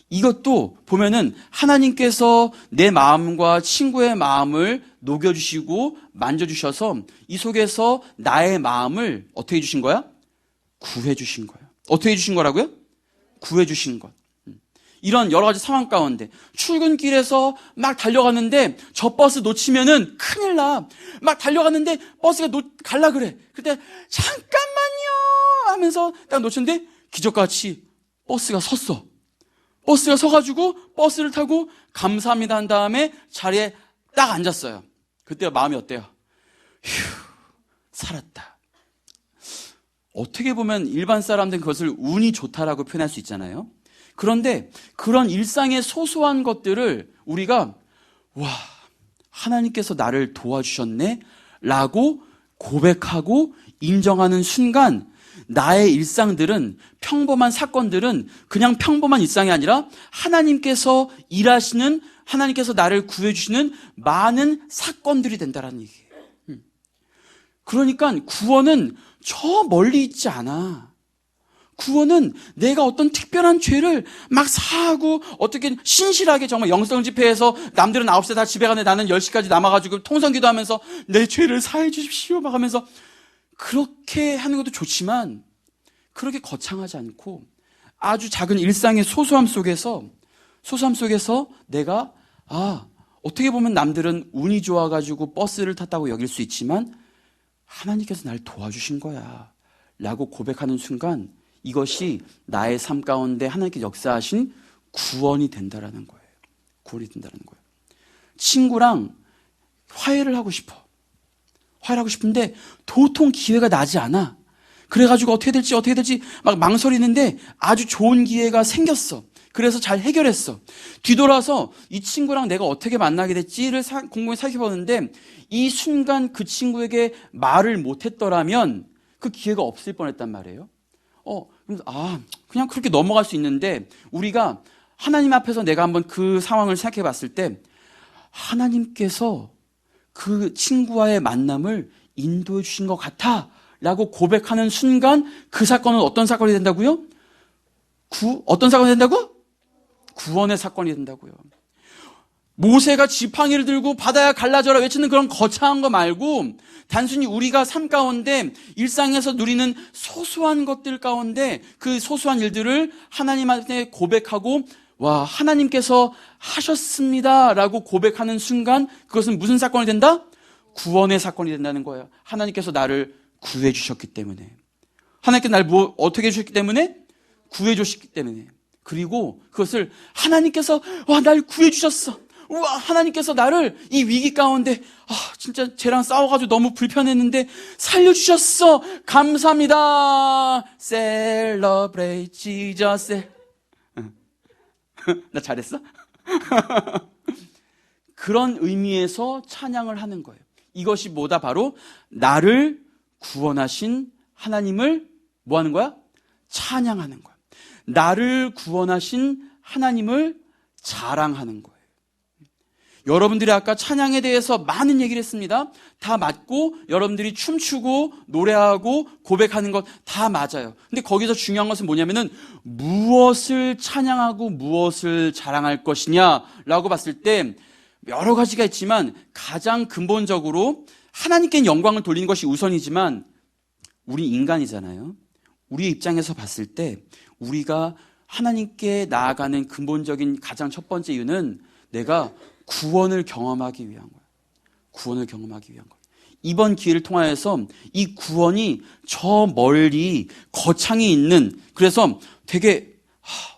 이것도 보면은 하나님께서 내 마음과 친구의 마음을 녹여주시고 만져주셔서 이 속에서 나의 마음을 어떻게 해주신 거야? 구해주신 거예요. 어떻게 해주신 거라고요? 구해주신 것. 이런 여러 가지 상황 가운데 출근길에서 막 달려가는데 저 버스 놓치면은 큰일 나. 막 달려가는데 버스가 갈라 그래. 그때 잠깐만요 하면서 딱 놓쳤는데 기적같이 버스가 섰어. 버스가 서가지고 버스를 타고 감사합니다 한 다음에 자리에 딱 앉았어요. 그때 마음이 어때요? 휴, 살았다. 어떻게 보면 일반 사람들은 그것을 운이 좋다라고 표현할 수 있잖아요. 그런데 그런 일상의 소소한 것들을 우리가 와 하나님께서 나를 도와주셨네 라고 고백하고 인정하는 순간 나의 일상들은 평범한 사건들은 그냥 평범한 일상이 아니라 하나님께서 일하시는 하나님께서 나를 구해주시는 많은 사건들이 된다는 얘기예요. 그러니까 구원은 저 멀리 있지 않아. 구원은 내가 어떤 특별한 죄를 막 사하고 어떻게 신실하게 정말 영성 집회에서 남들은 9시 다 집에 가는데 나는 10시까지 남아가지고 통성기도 하면서 내 죄를 사해 주십시오 막 하면서 그렇게 하는 것도 좋지만 그렇게 거창하지 않고 아주 작은 일상의 소소함 속에서 내가 어떻게 보면 남들은 운이 좋아가지고 버스를 탔다고 여길 수 있지만 하나님께서 날 도와주신 거야 라고 고백하는 순간 이것이 나의 삶 가운데 하나님께 역사하신 구원이 된다라는 거예요. 구원이 된다는 거예요. 친구랑 화해를 하고 싶어. 화해를 하고 싶은데 도통 기회가 나지 않아. 그래가지고 어떻게 될지 막 망설이는데 아주 좋은 기회가 생겼어. 그래서 잘 해결했어. 뒤돌아서 이 친구랑 내가 어떻게 만나게 됐지를 곰곰이 살펴보는데 이 순간 그 친구에게 말을 못했더라면 그 기회가 없을 뻔했단 말이에요. 그냥 그렇게 넘어갈 수 있는데 우리가 하나님 앞에서 내가 한번 그 상황을 생각해 봤을 때 하나님께서 그 친구와의 만남을 인도해 주신 것 같아 라고 고백하는 순간 그 사건은 어떤 사건이 된다고요? 어떤 사건이 된다고? 구원의 사건이 된다고요. 모세가 지팡이를 들고 바다야 갈라져라 외치는 그런 거창한 거 말고 단순히 우리가 삶 가운데 일상에서 누리는 소소한 것들 가운데 그 소소한 일들을 하나님한테 고백하고 와 하나님께서 하셨습니다 라고 고백하는 순간 그것은 무슨 사건이 된다? 구원의 사건이 된다는 거예요. 하나님께서 나를 구해 주셨기 때문에 하나님께서 나를 어떻게 해주셨기 때문에? 구해 주셨기 때문에 그리고 그것을 하나님께서 날 구해 주셨어. 우와, 하나님께서 나를 이 위기 가운데 진짜 쟤랑 싸워가지고 너무 불편했는데 살려주셨어. 감사합니다. Celebrate Jesus. 나 잘했어? 그런 의미에서 찬양을 하는 거예요. 이것이 뭐다? 바로 나를 구원하신 하나님을 뭐 하는 거야? 찬양하는 거야. 나를 구원하신 하나님을 자랑하는 거예요. 여러분들이 아까 찬양에 대해서 많은 얘기를 했습니다. 다 맞고 여러분들이 춤추고 노래하고 고백하는 것 다 맞아요. 근데 거기서 중요한 것은 뭐냐면은 무엇을 찬양하고 무엇을 자랑할 것이냐라고 봤을 때 여러 가지가 있지만 가장 근본적으로 하나님께 영광을 돌리는 것이 우선이지만 우리 인간이잖아요. 우리 입장에서 봤을 때 우리가 하나님께 나아가는 근본적인 가장 첫 번째 이유는 내가 구원을 경험하기 위한 거예요. 구원을 경험하기 위한 거예요. 이번 기회를 통하여서 이 구원이 저 멀리 거창이 있는, 그래서 되게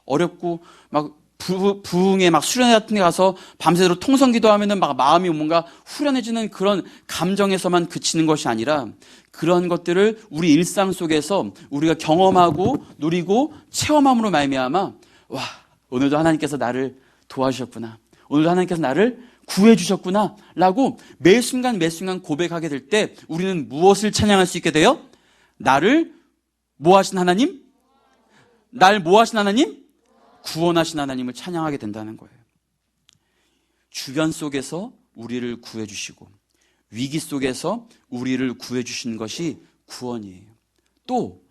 어렵고 막 부흥에 막 수련회 같은 데 가서 밤새도록 통성기도 하면은 막 마음이 뭔가 후련해지는 그런 감정에서만 그치는 것이 아니라 그런 것들을 우리 일상 속에서 우리가 경험하고 누리고 체험함으로 말미암아 와, 오늘도 하나님께서 나를 도와주셨구나. 오늘도 하나님께서 나를 구해주셨구나 라고 매 순간 고백하게 될 때 우리는 무엇을 찬양할 수 있게 돼요? 나를 뭐 하신 하나님? 날 뭐 하신 하나님? 구원하신 하나님을 찬양하게 된다는 거예요. 주변 속에서 우리를 구해주시고 위기 속에서 우리를 구해주시는 것이 구원이에요. 또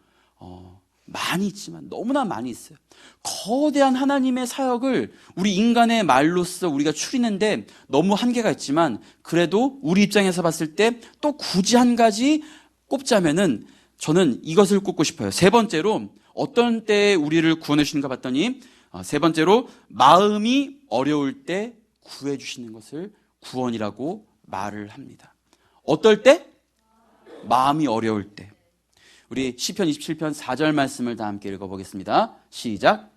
많이 있지만 너무나 많이 있어요. 거대한 하나님의 사역을 우리 인간의 말로써 우리가 추리는데 너무 한계가 있지만 그래도 우리 입장에서 봤을 때 또 굳이 한 가지 꼽자면은 저는 이것을 꼽고 싶어요. 세 번째로 어떤 때에 우리를 구원해 주시는가 봤더니 세 번째로 마음이 어려울 때 구해 주시는 것을 구원이라고 말을 합니다. 어떨 때? 마음이 어려울 때. 우리 시편 27편 4절 말씀을 다 함께 읽어보겠습니다. 시작.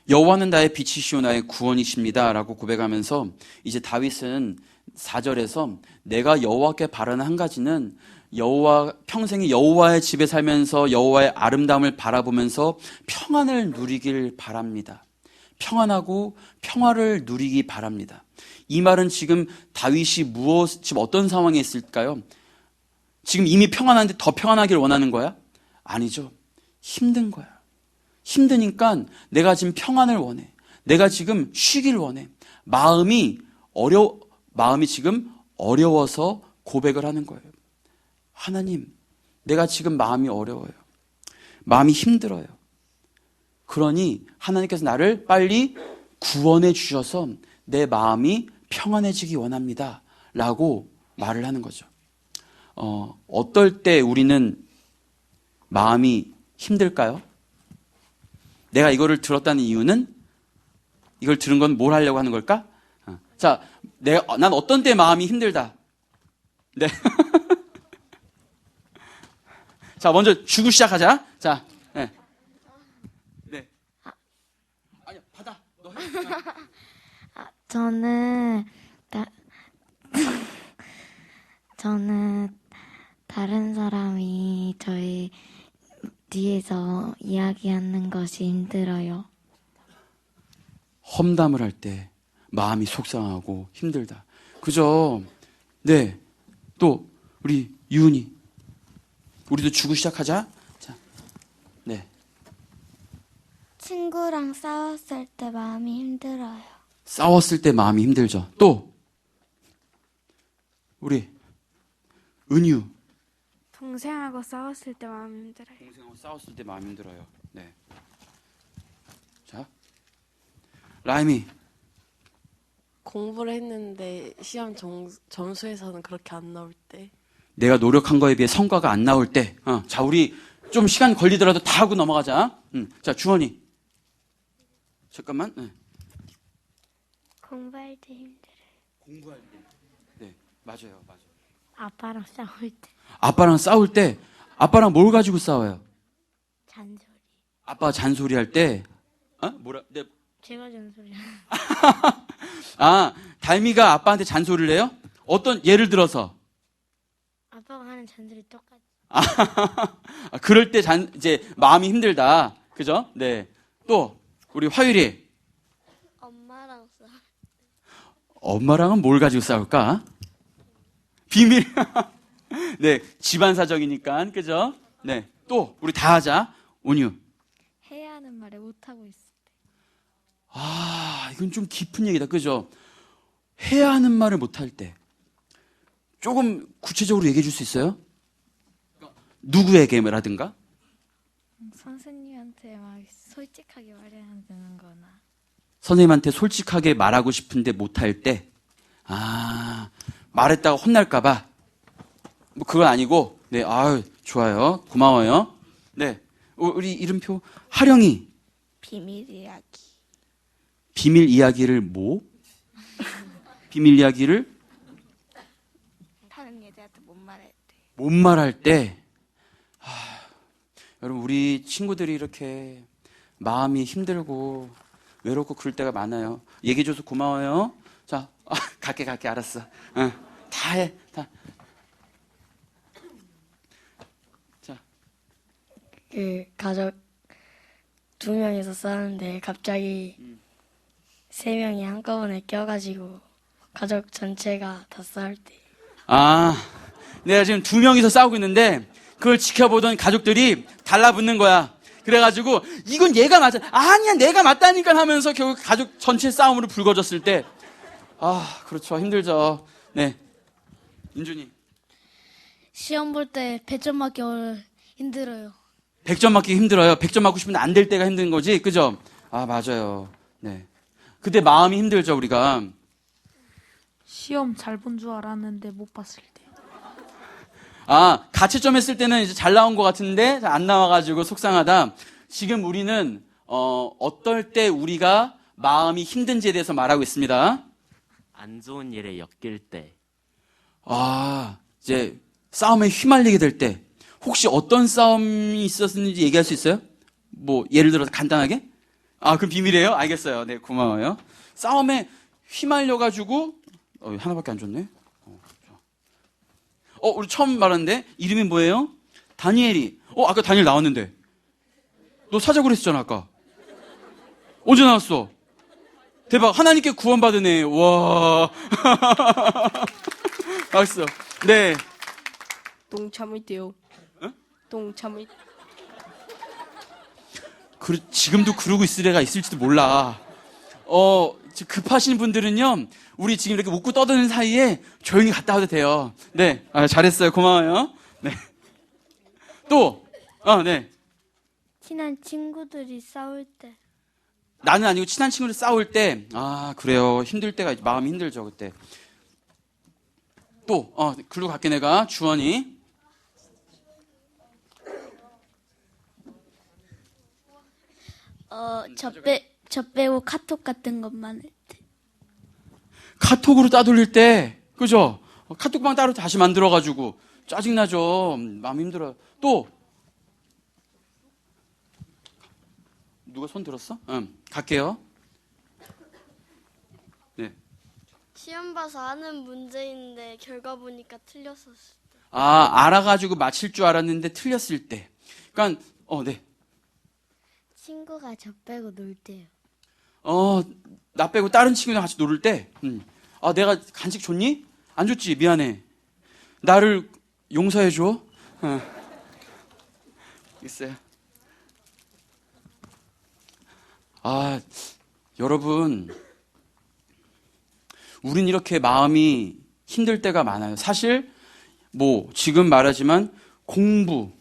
여호와는 나의 빛이시오 나의 구원이십니다 라고 고백하면서 이제 다윗은 4절에서 내가 여호와께 바라는 한 가지는 평생에 여호와의 집에 살면서 여호와의 아름다움을 바라보면서 평안을 누리길 바랍니다. 평안하고 평화를 누리기 바랍니다. 이 말은 지금 다윗이 지금 어떤 상황에 있을까요? 지금 이미 평안한데 더 평안하길 원하는 거야? 아니죠. 힘든 거야. 힘드니까 내가 지금 평안을 원해. 내가 지금 쉬길 원해. 마음이 지금 어려워서 고백을 하는 거예요. 하나님, 내가 지금 마음이 어려워요. 마음이 힘들어요. 그러니 하나님께서 나를 빨리 구원해 주셔서 내 마음이 평안해지기 원합니다. 라고 말을 하는 거죠. 어떨 때 우리는 마음이 힘들까요? 내가 이거를 들었다는 이유는 이걸 들은 건 뭘 하려고 하는 걸까? 자, 난 어떤 때 마음이 힘들다. 네. 자, 먼저 주고 시작하자. 자, 네. 네. 아니야, 받아. 너 해. 저는 다른 사람이 저희 뒤에서 이야기하는 것이 힘들어요. 험담을 할 때 마음이 속상하고 힘들다. 그죠? 네. 또 우리 유은이. 우리도 주고 시작하자. 자. 네. 친구랑 싸웠을 때 마음이 힘들어요. 싸웠을 때 마음이 힘들죠. 또 우리 은유. 동생하고 싸웠을 때 마음이 힘들어요. 동생하고 싸웠을 때 마음이 힘들어요. 네. 자. 라임이. 공부를 했는데 시험 점수에서는 그렇게 안 나올 때. 내가 노력한 거에 비해 성과가 안 나올 때. 자, 우리 좀 시간 걸리더라도 다 하고 넘어가자. 자, 주원이. 잠깐만. 네. 공부할 때 힘들어요. 공부할 때. 네, 맞아요. 아빠랑 싸울 때. 아빠랑 싸울 때. 아빠랑 뭘 가지고 싸워요? 잔소리. 아빠가 잔소리 할 때. 뭐라? 네. 제가 잔소리. 달미가 아빠한테 잔소리를 해요? 어떤 예를 들어서? 아빠가 하는 잔소리 똑같이. 그럴 때 이제 마음이 힘들다. 그죠? 네. 또 우리 화율이. 엄마랑은 뭘 가지고 싸울까? 비밀. 네, 집안 사정이니까, 그죠? 네, 또 우리 다 하자. 온유. 해야 하는 말을 못하고 있을 때. 아, 이건 좀 깊은 얘기다, 그죠? 해야 하는 말을 못할 때. 조금 구체적으로 얘기해 줄 수 있어요? 누구에게라든가? 선생님한테 막 솔직하게 말해야 되는 거나. 선생님한테 솔직하게 말하고 싶은데 못할 때. 아, 말했다가 혼날까봐. 뭐 그건 아니고, 네, 아유, 좋아요. 고마워요. 네, 우리 이름표 하령이. 비밀 이야기. 비밀 이야기를 뭐? 비밀 이야기를 다른 애들한테 못 말할 때. 못 말할 때. 여러분, 우리 친구들이 이렇게 마음이 힘들고 외롭고 그럴 때가 많아요. 얘기해줘서 고마워요. 자, 갈게, 알았어. 응, 다 해, 다. 자, 그 가족 2명이서 싸우는데 갑자기 3명이 한꺼번에 껴가지고 가족 전체가 다 싸울 때. 아, 내가 지금 2명이서 싸우고 있는데 그걸 지켜보던 가족들이 달라붙는 거야. 그래가지고 이건 얘가 맞아. 아니야, 내가 맞다니까 하면서 결국 가족 전체 싸움으로 불거졌을 때. 아, 그렇죠. 힘들죠. 네. 인준이. 시험 볼 때 100점 맞기 힘들어요. 100점 맞기 힘들어요. 100점 맞고 싶은데 안 될 때가 힘든 거지. 그죠? 아, 맞아요. 네. 그때 마음이 힘들죠, 우리가. 시험 잘 본 줄 알았는데 못 봤을 때. 아, 가채점 했을 때는 이제 잘 나온 것 같은데 안 나와가지고 속상하다. 지금 우리는 어떨 때 우리가 마음이 힘든지에 대해서 말하고 있습니다. 안 좋은 일에 엮일 때. 아, 이제 싸움에 휘말리게 될 때 혹시 어떤 싸움이 있었는지 얘기할 수 있어요? 뭐 예를 들어서 간단하게? 아, 그럼 비밀이에요? 알겠어요. 네, 고마워요. 싸움에 휘말려가지고 하나밖에 안 줬네. 우리 처음 말하는데 이름이 뭐예요? 다니엘이. 아까 다니엘 나왔는데. 너 사자고 그랬었잖아, 아까. 언제 나왔어? 대박. 하나님께 구원받은 애. 와. 박수. 네. 동참을 띄요. 동참을. 지금도 그러고 있을 애가 있을지도 몰라. 급하신 분들은요, 우리 지금 이렇게 웃고 떠드는 사이에 조용히 갔다 와도 돼요. 네. 잘했어요. 고마워요. 네. 또, 네. 친한 친구들이 싸울 때. 나는 아니고 친한 친구들 싸울 때, 그래요. 힘들 때가, 마음이 힘들죠, 그때. 또, 글로 갈게, 내가. 주원이. 저 빼고 카톡 같은 것만 할 때. 카톡으로 따돌릴 때, 그죠? 카톡방 따로 다시 만들어가지고, 짜증나죠. 마음 힘들어요. 또, 누가 손 들었어? 갈게요. 네. 시험 봐서 아는 문제인데 결과 보니까 틀렸었을 때. 알아가지고 맞힐 줄 알았는데 틀렸을 때. 그러니까, 네. 친구가 저 빼고 놀 때요. 나 빼고 다른 친구랑 같이 놀을 때, 내가 간식 줬니? 안 줬지? 미안해. 나를 용서해줘. 있어요. 여러분, 우린 이렇게 마음이 힘들 때가 많아요. 사실, 지금 말하지만 공부,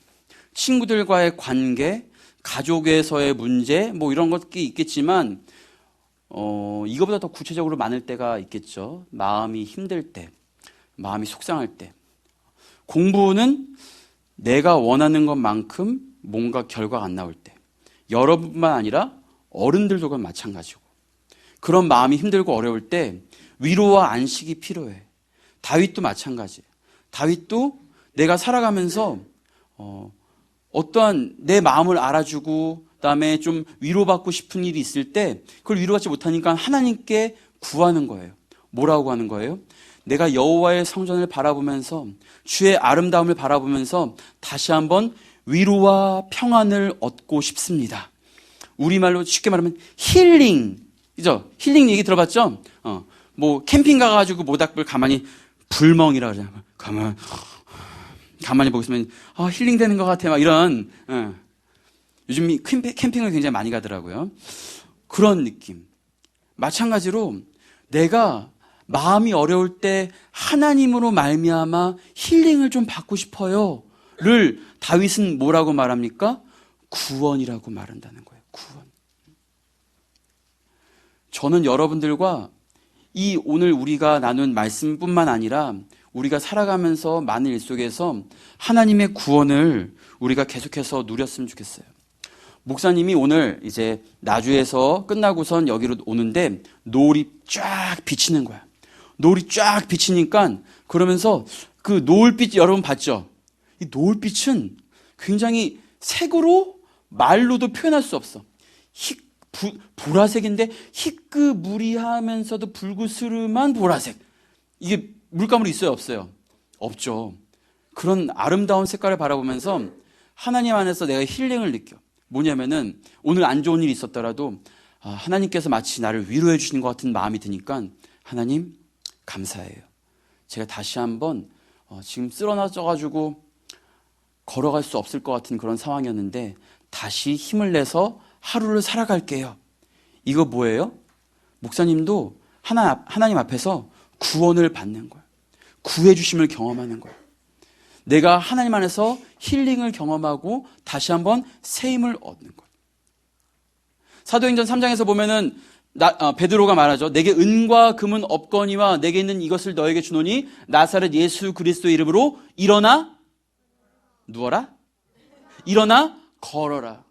친구들과의 관계, 가족에서의 문제, 이런 것이 있겠지만, 이거보다 더 구체적으로 많을 때가 있겠죠. 마음이 힘들 때, 마음이 속상할 때. 공부는 내가 원하는 것만큼 뭔가 결과가 안 나올 때. 여러분만 아니라 어른들도 그건 마찬가지고. 그런 마음이 힘들고 어려울 때 위로와 안식이 필요해. 다윗도 마찬가지. 다윗도 내가 살아가면서 어떠한 내 마음을 알아주고 그다음에 좀 위로받고 싶은 일이 있을 때 그걸 위로받지 못하니까 하나님께 구하는 거예요. 뭐라고 하는 거예요? 내가 여호와의 성전을 바라보면서 주의 아름다움을 바라보면서 다시 한번 위로와 평안을 얻고 싶습니다. 우리말로 쉽게 말하면 힐링. 그죠? 힐링 얘기 들어봤죠? 뭐 캠핑 가가지고 모닥불 가만히 불멍이라 그러잖아요. 가만히 보고 있으면 힐링 되는 것 같아. 막 이런. 요즘 캠핑을 굉장히 많이 가더라고요. 그런 느낌. 마찬가지로 내가 마음이 어려울 때 하나님으로 말미암아 힐링을 좀 받고 싶어요를 다윗은 뭐라고 말합니까? 구원이라고 말한다는 거예요. 구원. 저는 여러분들과 이 오늘 우리가 나눈 말씀뿐만 아니라 우리가 살아가면서 많은 일 속에서 하나님의 구원을 우리가 계속해서 누렸으면 좋겠어요. 목사님이 오늘 이제 나주에서 끝나고선 여기로 오는데 노을이 쫙 비치는 거야. 노을이 쫙 비치니까 그러면서 그 노을빛 여러분 봤죠? 이 노을빛은 굉장히 색으로 말로도 표현할 수 없어. 보라색인데 희끄무리하면서도 불그스름한 보라색. 이게 물감으로 있어요, 없어요? 없죠. 그런 아름다운 색깔을 바라보면서 하나님 안에서 내가 힐링을 느껴. 뭐냐면은 오늘 안 좋은 일이 있었더라도 하나님께서 마치 나를 위로해 주시는 것 같은 마음이 드니까 하나님 감사해요. 제가 다시 한번 지금 쓰러져가지고 걸어갈 수 없을 것 같은 그런 상황이었는데 다시 힘을 내서 하루를 살아갈게요. 이거 뭐예요? 목사님도 하나님 앞에서 구원을 받는 거예요. 구해주심을 경험하는 거예요. 내가 하나님 안에서 힐링을 경험하고 다시 한번 새 힘을 얻는 거예요. 사도행전 3장에서 보면은 베드로가 말하죠. 내게 은과 금은 없거니와 내게 있는 이것을 너에게 주노니 나사렛 예수 그리스도의 이름으로 일어나 누워라. 일어나 걸어라.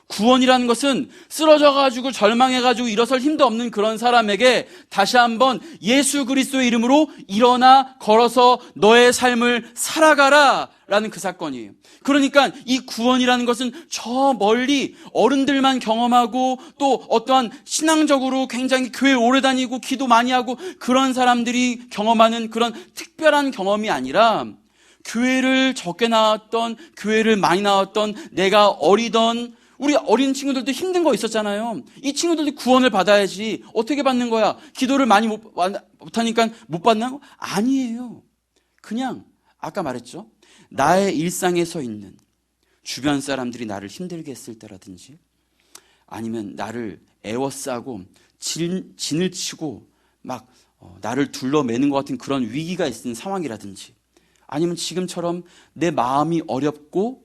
구원이라는 것은 쓰러져가지고 절망해가지고 일어설 힘도 없는 그런 사람에게 다시 한번 예수 그리스도의 이름으로 일어나 걸어서 너의 삶을 살아가라 라는 그 사건이에요. 그러니까 이 구원이라는 것은 저 멀리 어른들만 경험하고 또 어떠한 신앙적으로 굉장히 교회 오래 다니고 기도 많이 하고 그런 사람들이 경험하는 그런 특별한 경험이 아니라 교회를 적게 나왔던, 교회를 많이 나왔던, 내가 어리던 우리 어린 친구들도 힘든 거 있었잖아요. 이 친구들도 구원을 받아야지. 어떻게 받는 거야? 기도를 많이 못하니까 못 받는 거? 아니에요. 그냥 아까 말했죠. 나의 일상에 서 있는 주변 사람들이 나를 힘들게 했을 때라든지 아니면 나를 애워싸고 진을 치고 막 나를 둘러매는 것 같은 그런 위기가 있는 상황이라든지 아니면 지금처럼 내 마음이 어렵고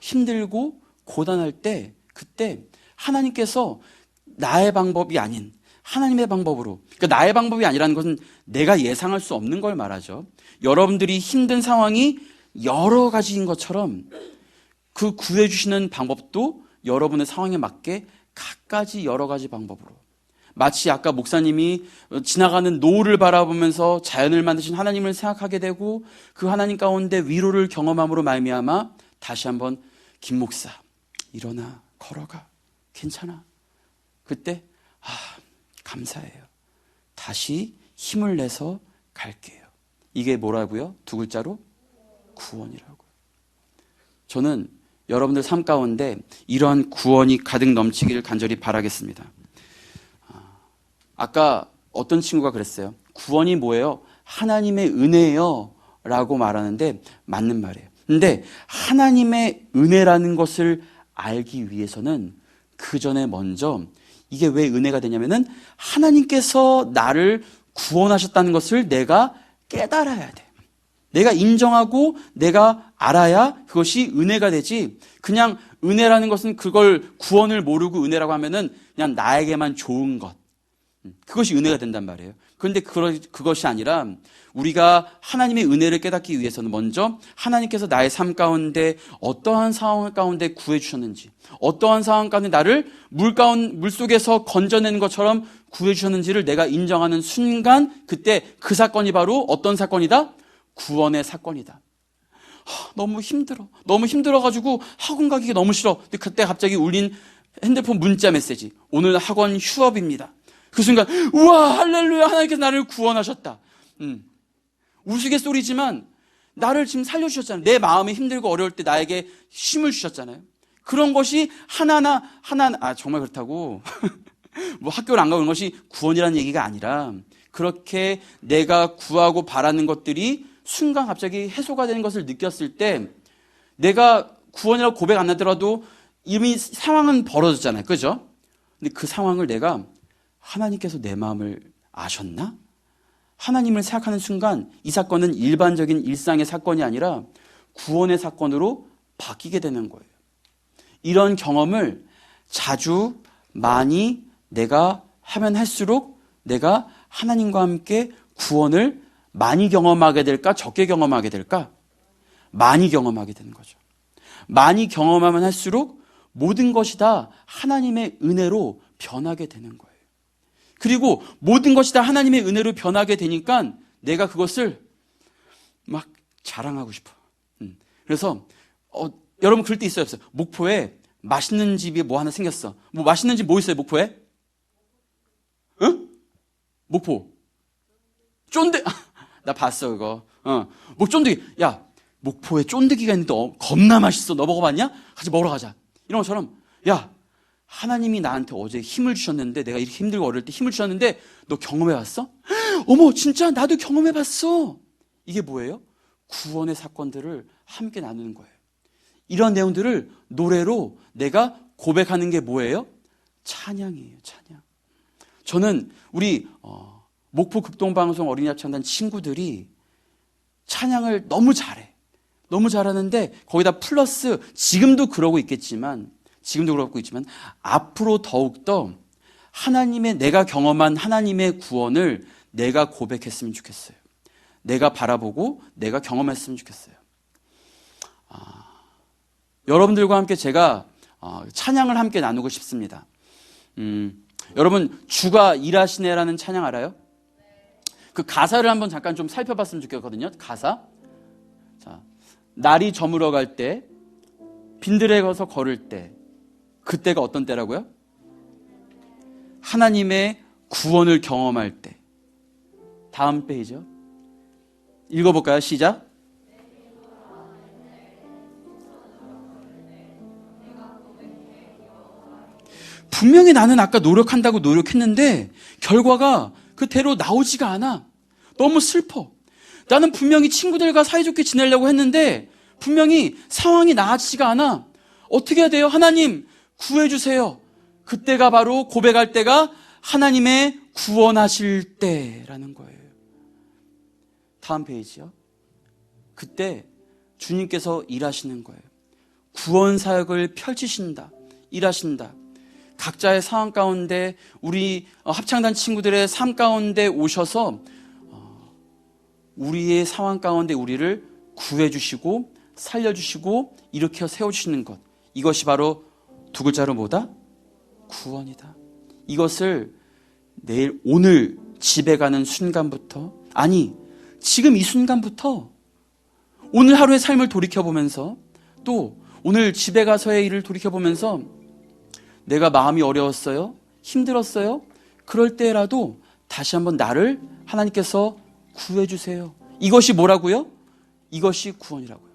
힘들고 고단할 때 그때 하나님께서 나의 방법이 아닌 하나님의 방법으로, 그러니까 나의 방법이 아니라는 것은 내가 예상할 수 없는 걸 말하죠. 여러분들이 힘든 상황이 여러 가지인 것처럼 그 구해주시는 방법도 여러분의 상황에 맞게 각가지 여러 가지 방법으로, 마치 아까 목사님이 지나가는 노을을 바라보면서 자연을 만드신 하나님을 생각하게 되고 그 하나님 가운데 위로를 경험함으로 말미암아 다시 한번 김 목사 일어나 걸어가 괜찮아. 그때 감사해요. 다시 힘을 내서 갈게요. 이게 뭐라고요? 두 글자로 구원이라고요. 저는 여러분들 삶 가운데 이러한 구원이 가득 넘치기를 간절히 바라겠습니다. 아까 어떤 친구가 그랬어요. 구원이 뭐예요? 하나님의 은혜예요 라고 말하는데 맞는 말이에요. 근데 하나님의 은혜라는 것을 알기 위해서는 그 전에 먼저 이게 왜 은혜가 되냐면은 하나님께서 나를 구원하셨다는 것을 내가 깨달아야 돼. 내가 인정하고 내가 알아야 그것이 은혜가 되지. 그냥 은혜라는 것은 그걸 구원을 모르고 은혜라고 하면은 그냥 나에게만 좋은 것. 그것이 은혜가 된단 말이에요. 그런데 그것이 아니라 우리가 하나님의 은혜를 깨닫기 위해서는 먼저 하나님께서 나의 삶 가운데 어떠한 상황 가운데 구해주셨는지, 어떠한 상황 가운데 나를 물속에서 건져내는 것처럼 구해주셨는지를 내가 인정하는 순간, 그때 그 사건이 바로 어떤 사건이다? 구원의 사건이다. 너무 힘들어. 너무 힘들어가지고 학원 가기가 너무 싫어. 근데 그때 갑자기 울린 핸드폰 문자 메시지. 오늘 학원 휴업입니다. 그 순간 우와 할렐루야 하나님께서 나를 구원하셨다. 우스갯소리지만 나를 지금 살려주셨잖아요. 내 마음이 힘들고 어려울 때 나에게 힘을 주셨잖아요. 그런 것이 하나하나 정말 그렇다고 뭐 학교를 안 가는 것이 구원이라는 얘기가 아니라 그렇게 내가 구하고 바라는 것들이 순간 갑자기 해소가 되는 것을 느꼈을 때 내가 구원이라고 고백 안 하더라도 이미 상황은 벌어졌잖아요. 그죠? 근데 그 상황을 내가 하나님께서 내 마음을 아셨나? 하나님을 생각하는 순간 이 사건은 일반적인 일상의 사건이 아니라 구원의 사건으로 바뀌게 되는 거예요. 이런 경험을 자주 많이 내가 하면 할수록 내가 하나님과 함께 구원을 많이 경험하게 될까? 적게 경험하게 될까? 많이 경험하게 되는 거죠. 많이 경험하면 할수록 모든 것이 다 하나님의 은혜로 변하게 되는 거예요. 그리고 모든 것이 다 하나님의 은혜로 변하게 되니까 내가 그것을 막 자랑하고 싶어. 그래서 여러분 그럴 때 있어요, 없어요? 목포에 맛있는 집이 뭐 하나 생겼어. 뭐 맛있는 집 뭐 있어요, 목포에? 응? 목포. 쫀득. 나 봤어, 그거. 뭐 쫀득이. 야, 목포에 쫀득이가 있는데 겁나 맛있어. 너 먹어봤냐? 같이 먹으러 가자. 이런 것처럼, 야, 하나님이 나한테 어제 힘을 주셨는데, 내가 이렇게 힘들고 어릴 때 힘을 주셨는데, 너 경험해봤어? 어머, 진짜 나도 경험해봤어. 이게 뭐예요? 구원의 사건들을 함께 나누는 거예요. 이런 내용들을 노래로 내가 고백하는 게 뭐예요? 찬양이에요, 찬양. 저는 우리 목포 극동방송 어린이합창단 친구들이 찬양을 너무 잘해. 너무 잘하는데 거기다 플러스 지금도 그러고 있지만 앞으로 더욱더 하나님의 내가 경험한 하나님의 구원을 내가 고백했으면 좋겠어요. 내가 바라보고 내가 경험했으면 좋겠어요. 여러분들과 함께 제가 찬양을 함께 나누고 싶습니다. 여러분 주가 일하시네라는 찬양 알아요? 그 가사를 한번 잠깐 좀 살펴봤으면 좋겠거든요. 가사. 자, 날이 저물어 갈 때, 빈들에 가서 걸을 때, 그때가 어떤 때라고요? 하나님의 구원을 경험할 때. 다음 페이지요. 읽어볼까요? 시작. 분명히 나는 아까 노력한다고 노력했는데 결과가 그대로 나오지가 않아. 너무 슬퍼. 나는 분명히 친구들과 사이좋게 지내려고 했는데 분명히 상황이 나아지지가 않아. 어떻게 해야 돼요? 하나님 구해주세요. 그때가 바로 고백할 때가 하나님의 구원하실 때라는 거예요. 다음 페이지요. 그때 주님께서 일하시는 거예요. 구원 사역을 펼치신다. 일하신다. 각자의 상황 가운데 우리 합창단 친구들의 삶 가운데 오셔서 우리의 상황 가운데 우리를 구해주시고 살려주시고 일으켜 세워주시는 것. 이것이 바로 두 글자로 뭐다? 구원이다. 이것을 내일 오늘 집에 가는 순간부터 아니 지금 이 순간부터 오늘 하루의 삶을 돌이켜보면서 또 오늘 집에 가서의 일을 돌이켜보면서 내가 마음이 어려웠어요? 힘들었어요? 그럴 때라도 다시 한번 나를 하나님께서 구해주세요. 이것이 뭐라고요? 이것이 구원이라고요.